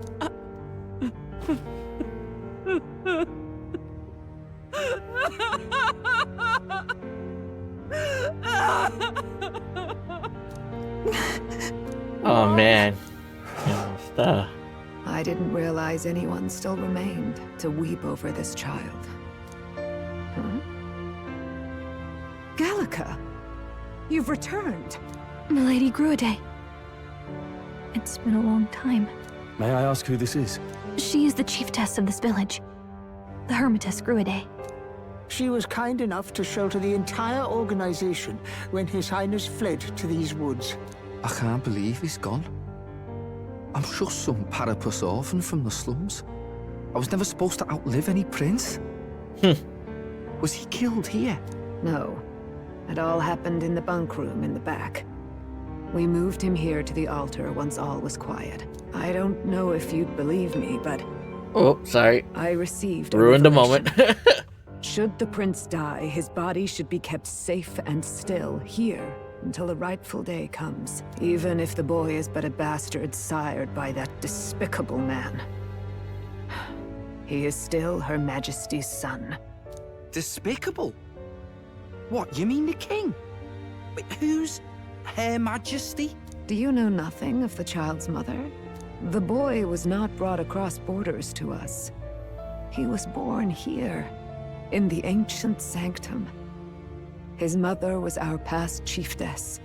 Oh man. Stuff. I didn't realize anyone still remained to weep over this child. Huh? Gallica, you've returned. Milady Gruaday. It's been a long time. May I ask who this is? She is the chiefess of this village. The Hermitess Gruaday. She was kind enough to shelter the entire organization when His Highness fled to these woods. I can't believe he's gone. I'm just some parapus orphan from the slums. I was never supposed to outlive any prince. Was he killed here? No. It all happened in the bunk room in the back. We moved him here to the altar once all was quiet. I don't know if you'd believe me, but... Oh, sorry. I received Ruined the moment. Should the prince die, his body should be kept safe and still here until the rightful day comes. Even if the boy is but a bastard sired by that despicable man. He is still Her Majesty's son. Despicable? What, you mean the king? Wait, who's Her Majesty? Do you know nothing of the child's mother? The boy was not brought across borders to us. He was born here, in the ancient sanctum. His mother was our past chiefess,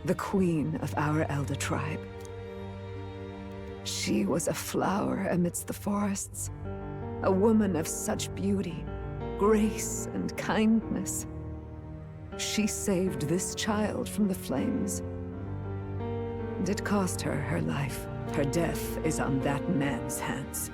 the queen of our elder tribe. She was a flower amidst the forests, a woman of such beauty, grace, and kindness. She saved this child from the flames. And it cost her her life. Her death is on that man's hands.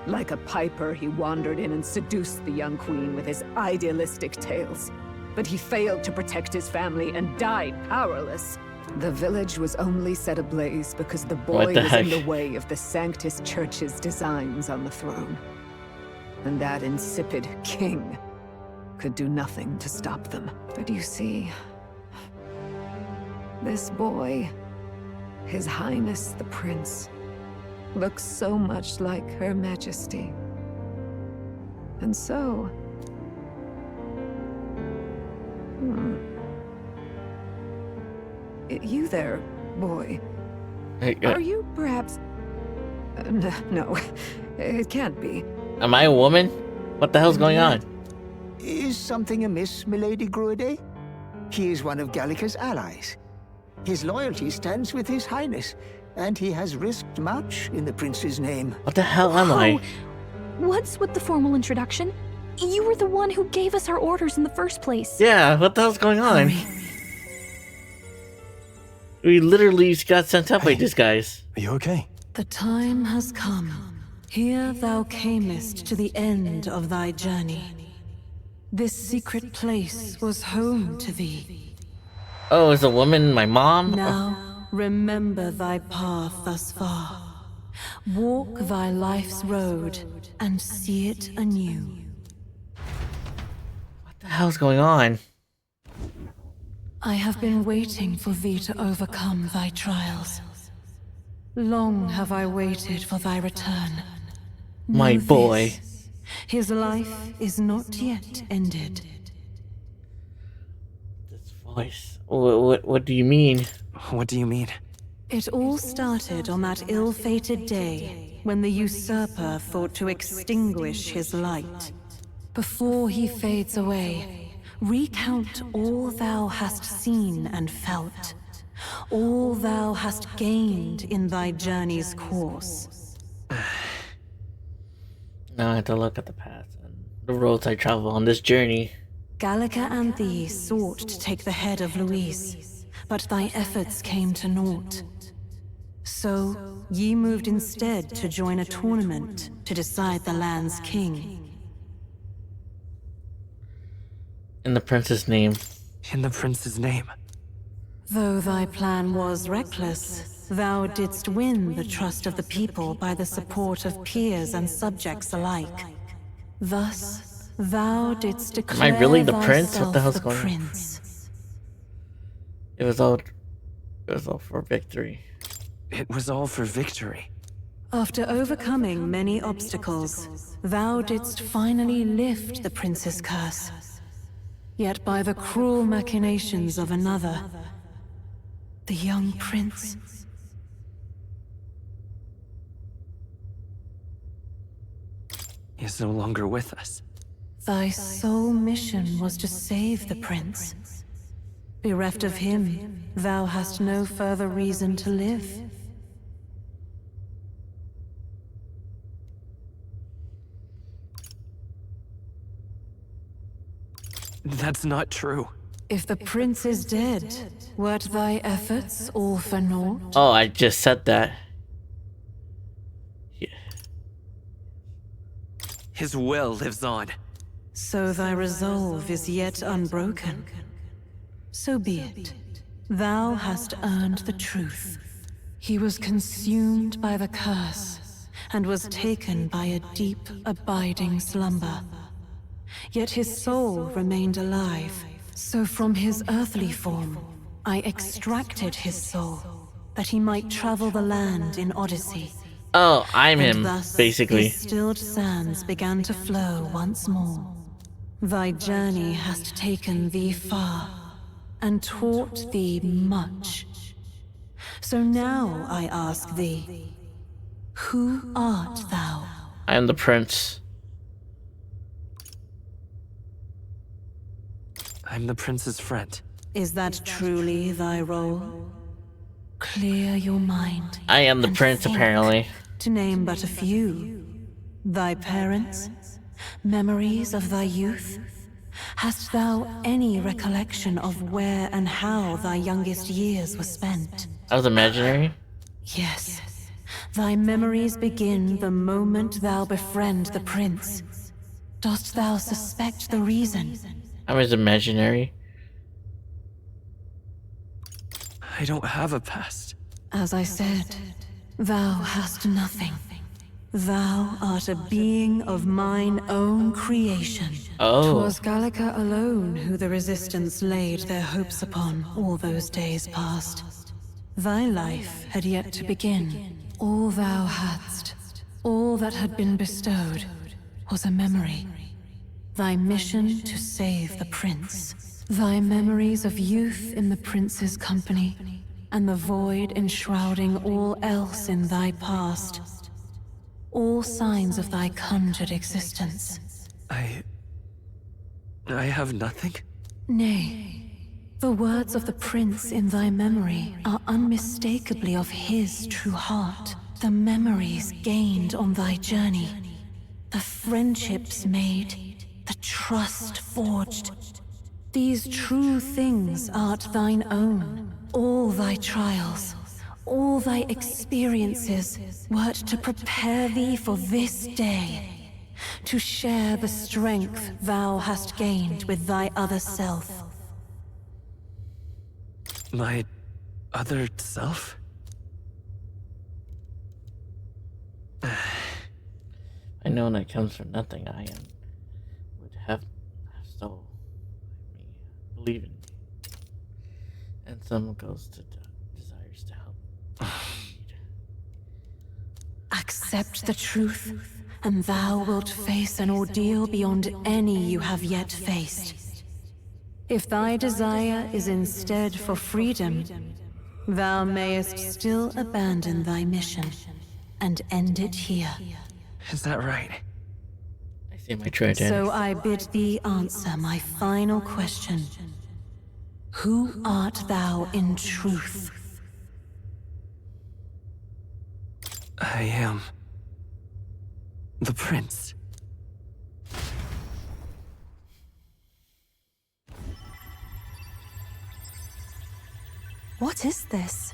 Like a piper, he wandered in and seduced the young queen with his idealistic tales. But he failed to protect his family and died powerless. The village was only set ablaze because the boy was in the way of the Sanctus Church's designs on the throne. And that insipid king could do nothing to stop them. But you see, this boy, His Highness the Prince, looks so much like Her Majesty. And so... You there, boy. Are you perhaps... No, it can't be. Am I a woman? What the hell's going on? Is something amiss, milady Gruide? He is one of Gallica's allies. His loyalty stands with His Highness, and he has risked much in the prince's name. What the hell am I? What's with the formal introduction? You were the one who gave us our orders in the first place. Yeah, what the hell's going on? We literally got sent up by these guys. Are you okay? The time has come. Here thou camest to the end of thy journey. This secret place was home to thee. Oh, is a woman my mom? Now, remember thy path thus far. Walk thy life's road and see it anew. What the hell's going on? I have been waiting for thee to overcome thy trials. Long have I waited for thy return. My boy. His life is not yet ended. This voice. What do you mean? What do you mean? It all started on that ill-fated day when the usurper thought to extinguish his light. Before he fades away, recount all thou hast seen and felt, all thou hast gained in thy journey's course. Now I have to look at the past and the roads I travel on this journey. Gallica and thee sought to take the head of Luis, but thy efforts came to naught. So, ye moved instead to join a tournament to decide the land's king. In the prince's name. In the prince's name. Though thy plan was reckless, thou didst win the trust of the people by the support of peers and subjects alike. Thus, thou didst declare Am I really the prince? What the hell's the going on? prince. It was all for victory. It was all for victory. After overcoming many obstacles, thou didst finally lift the prince's curse. Yet by the cruel machinations of another, the young prince is no longer with us. Thy sole mission was to save the prince. Bereft of him, thou hast no further reason to live. That's not true. If the prince is dead, weren't thy efforts all for naught? Oh, I just said that. Yeah. His will lives on. So thy resolve is yet unbroken. So be it. Thou hast earned the truth. He was consumed by the curse, and was taken by a deep, abiding slumber. Yet his soul remained alive, so from his earthly form, I extracted his soul, that he might travel the land in Odyssey. Oh, I'm him, thus, basically. his stilled sands began to flow once more. Thy journey hast taken thee far, and taught thee much. So now I ask thee, who art thou? I am the prince. I'm the prince's friend. Is that truly thy role? Clear your mind. I am the prince, think, apparently. To name but a few. Thy parents? Memories of thy youth? Hast thou any recollection of where and how thy youngest years were spent? I was imaginary? Yes. Thy memories begin the moment thou befriend the prince. Dost thou suspect the reason? I was imaginary. I don't have a past. As I said, thou hast nothing. Thou art a being of mine own creation. Oh. 'Twas Gallica alone who the Resistance laid their hopes upon all those days past. Thy life had yet to begin. All thou hadst, all that had been bestowed, was a memory. Thy mission to save the prince. Thy memories of youth in the prince's company, and the void enshrouding all else in thy past. All signs of thy conjured existence. I have nothing? Nay, the words of the prince in thy memory are unmistakably of his true heart. The memories gained on thy journey, the friendships made, the trust forged. These true things art thine own. All thy trials, all thy experiences wert to prepare thee for this day, to share the strength thou hast gained with thy other self. My other self? I know that comes from nothing. I would have so believe in me. And some goes to desires to help. Accept the truth, and thou wilt face an ordeal beyond any you have yet faced. If thy desire is instead for freedom, thou mayest still abandon thy mission and end it here. Is that right? I see my true identity. So I bid thee answer my final question. Who art thou in truth? I am the prince. What is this?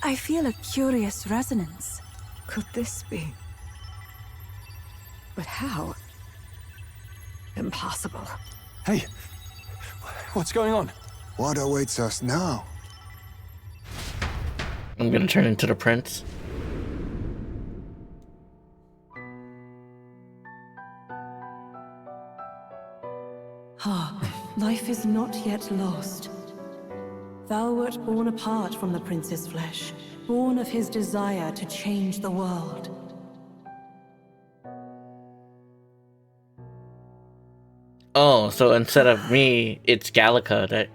I feel a curious resonance. Could this be? But how? Impossible. Hey, what's going on? What awaits us now? I'm gonna turn into the prince. Hark, life is not yet lost. Thou wert born apart from the prince's flesh, born of his desire to change the world. Oh, so instead of me, it's Gallica that...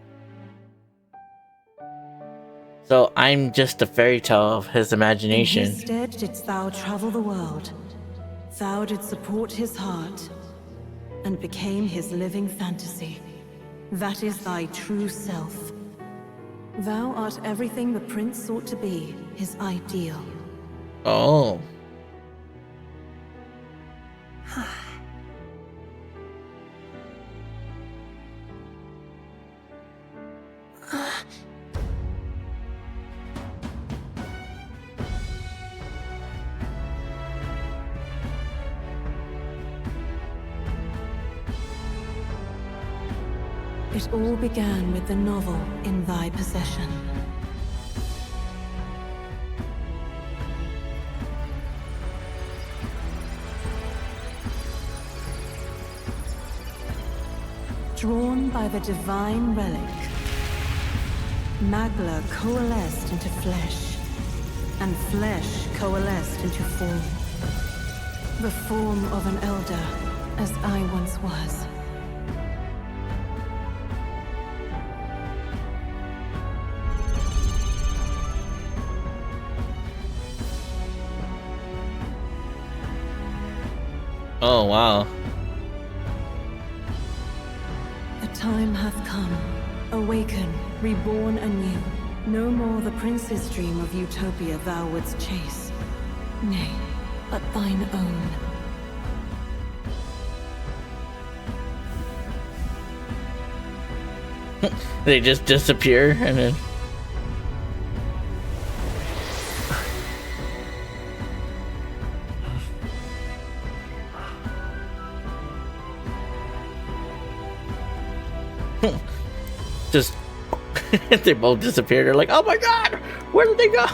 So I'm just a fairy tale of his imagination. In his stead didst thou travel the world. Thou didst support his heart, and became his living fantasy. That is thy true self. Thou art everything the prince sought to be, his ideal. Oh. It all began with the novel in thy possession. Drawn by the divine relic, Magla coalesced into flesh, and flesh coalesced into form. The form of an elder, as I once was. Oh, wow. The time hath come. Awaken, reborn anew. No more the prince's dream of utopia thou wouldst chase. Nay, but thine own. They just disappear and then... just... they both disappeared. They're like, oh my god! Where did they go?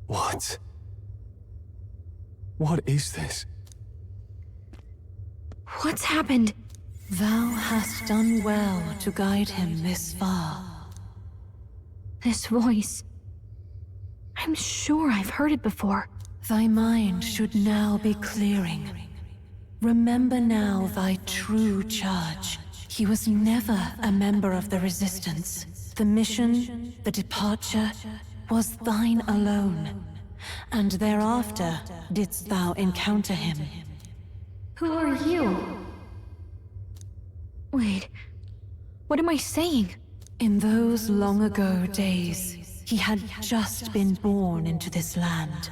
What? What is this? What's happened? Thou hast done well to guide him this far. This voice. I'm sure I've heard it before. Thy mind should now be clearing. Remember now thy true charge. He was never a member of the Resistance. The mission, the departure, was thine alone. And thereafter didst thou encounter him. Who are you? Wait, what am I saying? In those long ago days, he had just been born into this land.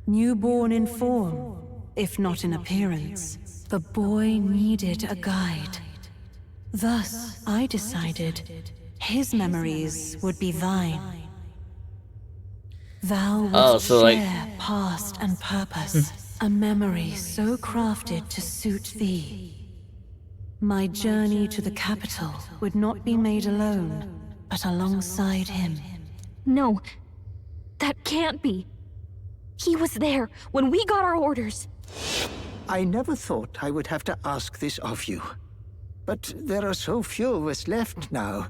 Newborn in form, if not in appearance, the boy needed a guide. Thus, I decided his memories would be thine. Thou would share past and purpose, a memory so crafted to suit thee. My journey to the capital would not be made alone, but alongside him. No, that can't be. He was there when we got our orders. I never thought I would have to ask this of you. But there are so few of us left now.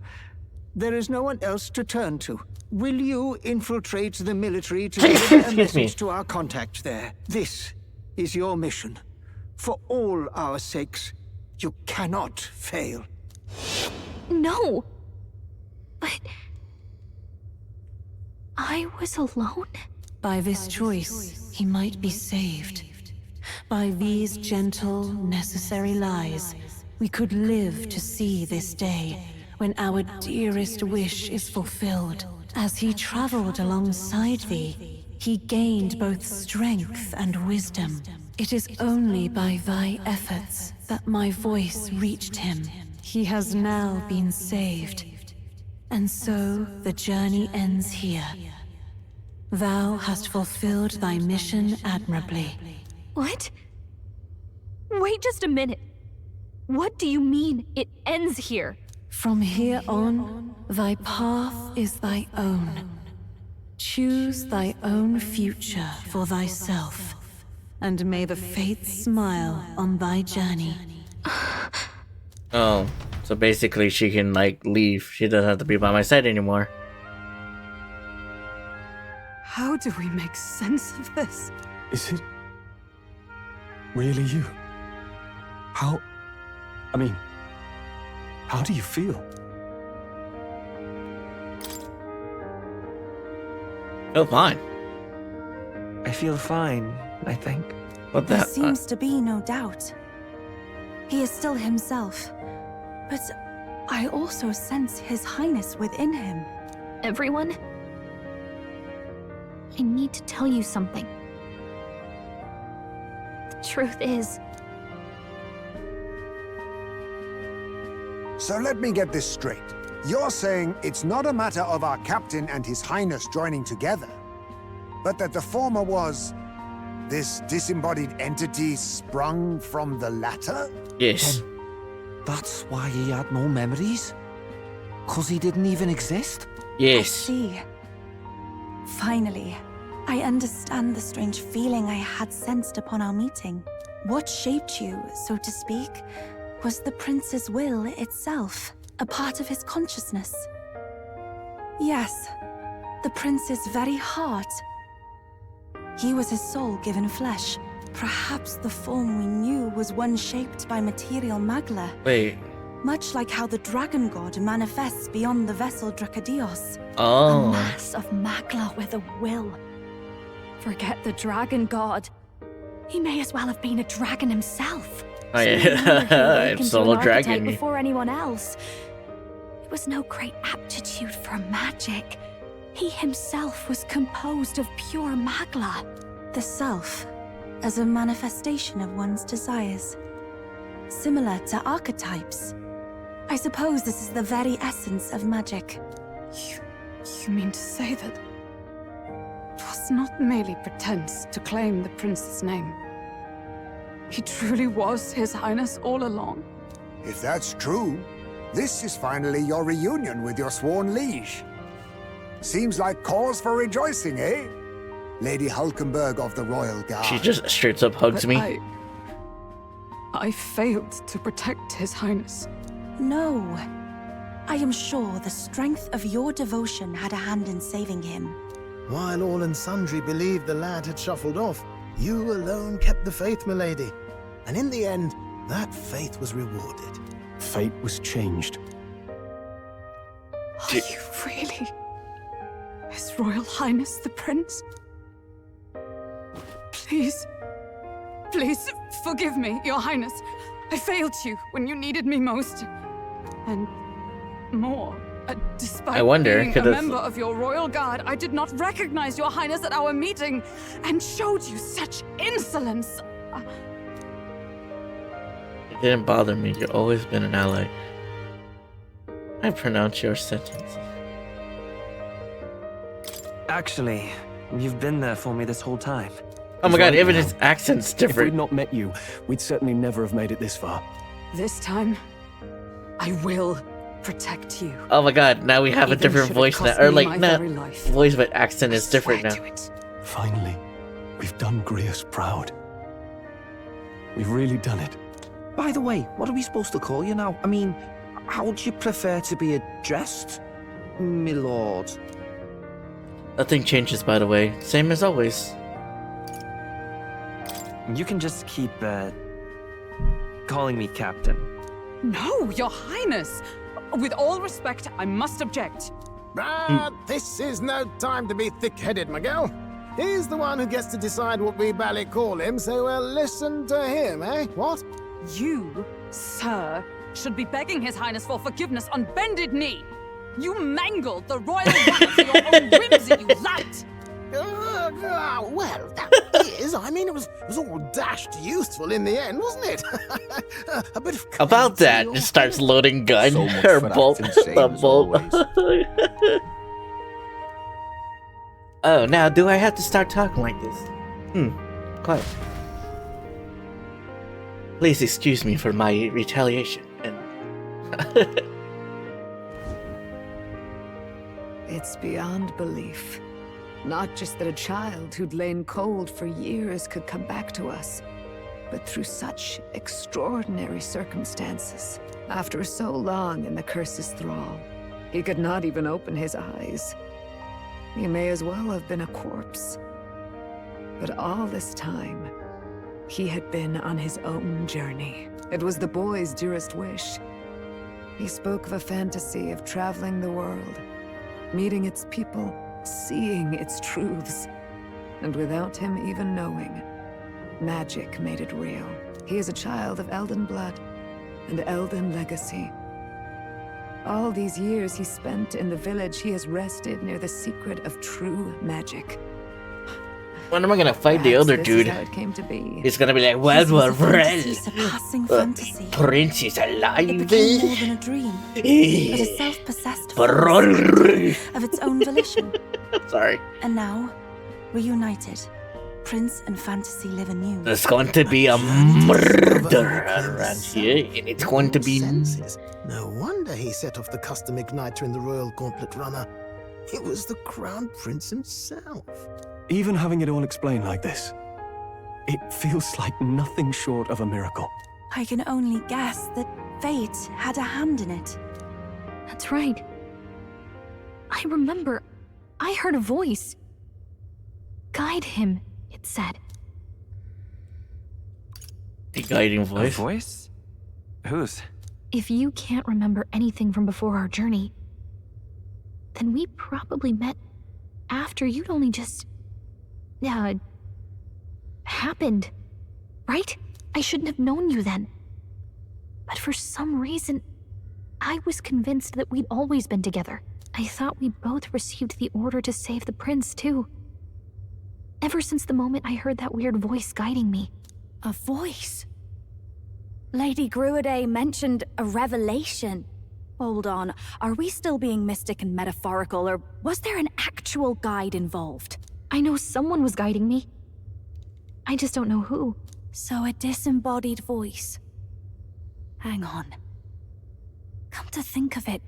There is no one else to turn to. Will you infiltrate the military to deliver a message to our contact there? This is your mission. For all our sakes, you cannot fail. No! But... I was alone? By this choice, he might be saved. By these gentle, necessary lies, we could live to see this day, when our dearest wish is fulfilled. As he traveled alongside thee, he gained both strength and wisdom. It is only by thy efforts that my voice reached him. He has now been saved. And so the journey ends here. Thou hast fulfilled thy mission admirably. What? Wait just a minute. What do you mean, it ends here? From here on, thy path is thy own. Choose thy own future for thyself, and may the fates smile on thy journey. Oh, so basically she can, like, leave. She doesn't have to be by my side anymore. How do we make sense of this? Is it really you? How do you feel? Oh, fine. I feel fine, I think. What There seems to be no doubt. He is still himself. But I also sense His Highness within him. Everyone? I need to tell you something. The truth is... So let me get this straight. You're saying it's not a matter of our captain and his highness joining together, but that the former was this disembodied entity sprung from the latter? Yes. That's why he had no memories? 'Cause he didn't even exist? Yes. See. Finally, I understand the strange feeling I had sensed upon our meeting. What shaped you, so to speak, was the prince's will itself, a part of his consciousness. Yes, the prince's very heart. He was his soul given flesh. Perhaps the form we knew was one shaped by material magla. Wait. Much like how the dragon god manifests beyond the vessel Drakadios. Oh. A mass of magla with a will. Forget the dragon god. He may as well have been a dragon himself. Oh yeah, it's solo dragon. Before anyone else. It was no great aptitude for magic. He himself was composed of pure magla. The self, as a manifestation of one's desires. Similar to archetypes. I suppose this is the very essence of magic. You mean to say that it was not merely pretense to claim the prince's name? He truly was His Highness all along? If that's true, this is finally your reunion with your sworn liege. Seems like cause for rejoicing, eh? Lady Hulkenberg of the Royal Guard. She just straight up hugs But me. I failed to protect His Highness. No. I am sure the strength of your devotion had a hand in saving him. While all and sundry believed the lad had shuffled off, you alone kept the faith, milady. And in the end, that faith was rewarded. Fate was changed. Are you really His Royal Highness the Prince? Please, please forgive me, Your Highness. I failed you when you needed me most. And more, despite I wonder, being a member of your royal guard, I did not recognize Your Highness at our meeting and showed you such insolence. It didn't bother me. You've always been an ally. I pronounce your sentence. Actually, you've been there for me this whole time. Oh my god, even his accent's different. If we'd not met you, we'd certainly never have made it this far. This time, I will protect you. Oh my god, now we have a Even different should it voice cost now. Or me like, my not very life. voice, but accent is different now. Finally, we've done Grius proud. We've really done it. By the way, what are we supposed to call you now? I mean, how would you prefer to be addressed, my lord? Nothing changes, by the way. Same as always. You can just keep, calling me Captain. No, Your Highness! With all respect, I must object. But this is no time to be thick-headed, Miguel. He's the one who gets to decide what we bally call him, so we'll listen to him, eh? What? You, sir, should be begging His Highness for forgiveness on bended knee. You mangled the royal honor for your own whimsy, you lout! Well, that is. I mean, it was all dashed useful in the end, wasn't it? A bit of About that, just starts loading gun. So much Her for bolt. acting sane The as bolt. Oh, now do I have to start talking like this? Quiet. Please excuse me for my retaliation. And It's beyond belief. Not just that a child who'd lain cold for years could come back to us, but through such extraordinary circumstances. After so long in the curse's thrall, he could not even open his eyes. He may as well have been a corpse. But all this time, he had been on his own journey. It was the boy's dearest wish. He spoke of a fantasy of traveling the world, meeting its people, seeing its truths. And without him even knowing, magic made it real. He is a child of Elden blood and Elden legacy. All these years he spent in the village, he has rested near the secret of true magic. When am I gonna fight the Perhaps other this dude? is how it came to be. He's gonna be like, well, His was a well, fantasy surpassing fantasy. Prince is alive. It became more than a dream, but a self-possessed force of its own volition. Sorry. And now, reunited, Prince and fantasy live anew. There's going to be a murder around here, and it's going to be... No wonder he set off the custom igniter in the Royal Gauntlet Runner. It was the Crown Prince himself. Even having it all explained like this, it feels like nothing short of a miracle. I can only guess that fate had a hand in it. That's right. I remember. I heard a voice. Guide him, it said. A guiding voice? A voice? Whose? If you can't remember anything from before our journey, then we probably met after you'd only just... happened, right? I shouldn't have known you then. But for some reason, I was convinced that we'd always been together. I thought we both received the order to save the prince, too. Ever since the moment I heard that weird voice guiding me. A voice? Lady Gruaday mentioned a revelation. Hold on, are we still being mystic and metaphorical, or was there an actual guide involved? I know someone was guiding me. I just don't know who. So a disembodied voice. Hang on. Come to think of it,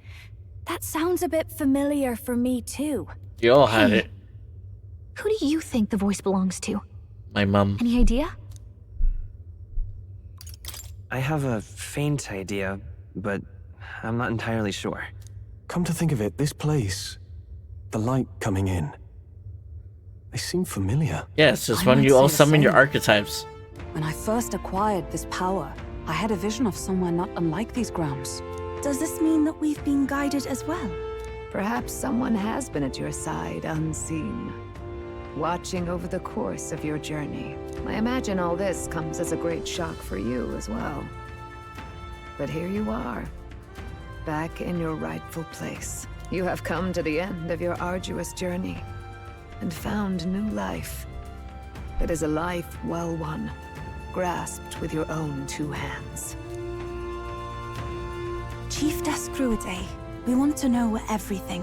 that sounds a bit familiar for me too. You all had it. Who do you think the voice belongs to? My mum. Any idea? I have a faint idea, but I'm not entirely sure. Come to think of it, this place, the light coming in, they seem familiar. Yes, it's when you all summon your archetypes. When I first acquired this power, I had a vision of somewhere not unlike these grounds. Does this mean that we've been guided as well? Perhaps someone has been at your side unseen, watching over the course of your journey. I imagine all this comes as a great shock for you as well. But here you are, back in your rightful place. You have come to the end of your arduous journey and found new life. It is a life well won, grasped with your own two hands. Chiefess Gruaday, we want to know everything.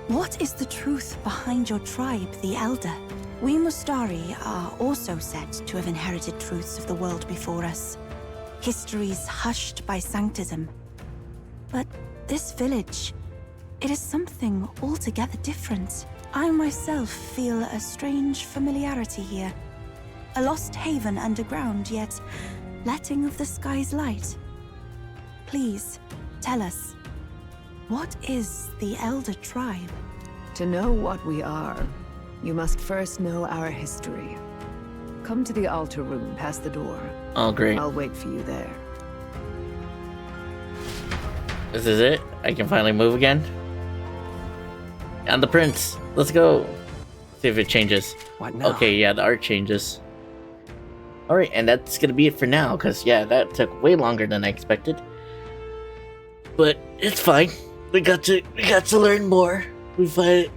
What is the truth behind your tribe, the Elder? We Mustari are also said to have inherited truths of the world before us. Histories hushed by sanctism. But this village, it is something altogether different. I myself feel a strange familiarity here. A lost haven underground, yet letting of the sky's light. Please, tell us, what is the Elder Tribe? To know what we are, you must first know our history. Come to the altar room past the door. Oh, great. I'll wait for you there. This is it? I can finally move again? And the prince. Let's go. See if it changes. What now? Okay, yeah, the art changes. Alright, and that's gonna be it for now, because, yeah, that took way longer than I expected. But it's fine. We got to learn more. We fight.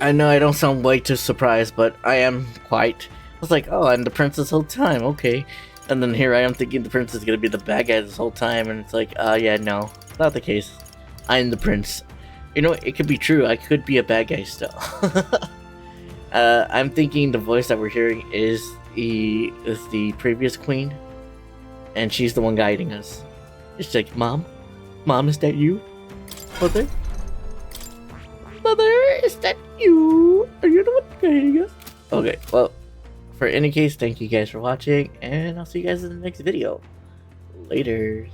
I know I don't sound way too surprised, but I am quite. I was like, oh, I'm the prince this whole time, okay. And then here I am thinking the prince is gonna be the bad guy this whole time, and it's like, yeah, no, not the case. I'm the prince. You know, it could be true. I could be a bad guy still. I'm thinking the voice that we're hearing is the previous queen, and she's the one guiding us. It's like, Mom, is that you? Mother, is that you? Are you the one guiding us? Okay, well, for any case, thank you guys for watching, and I'll see you guys in the next video. Later.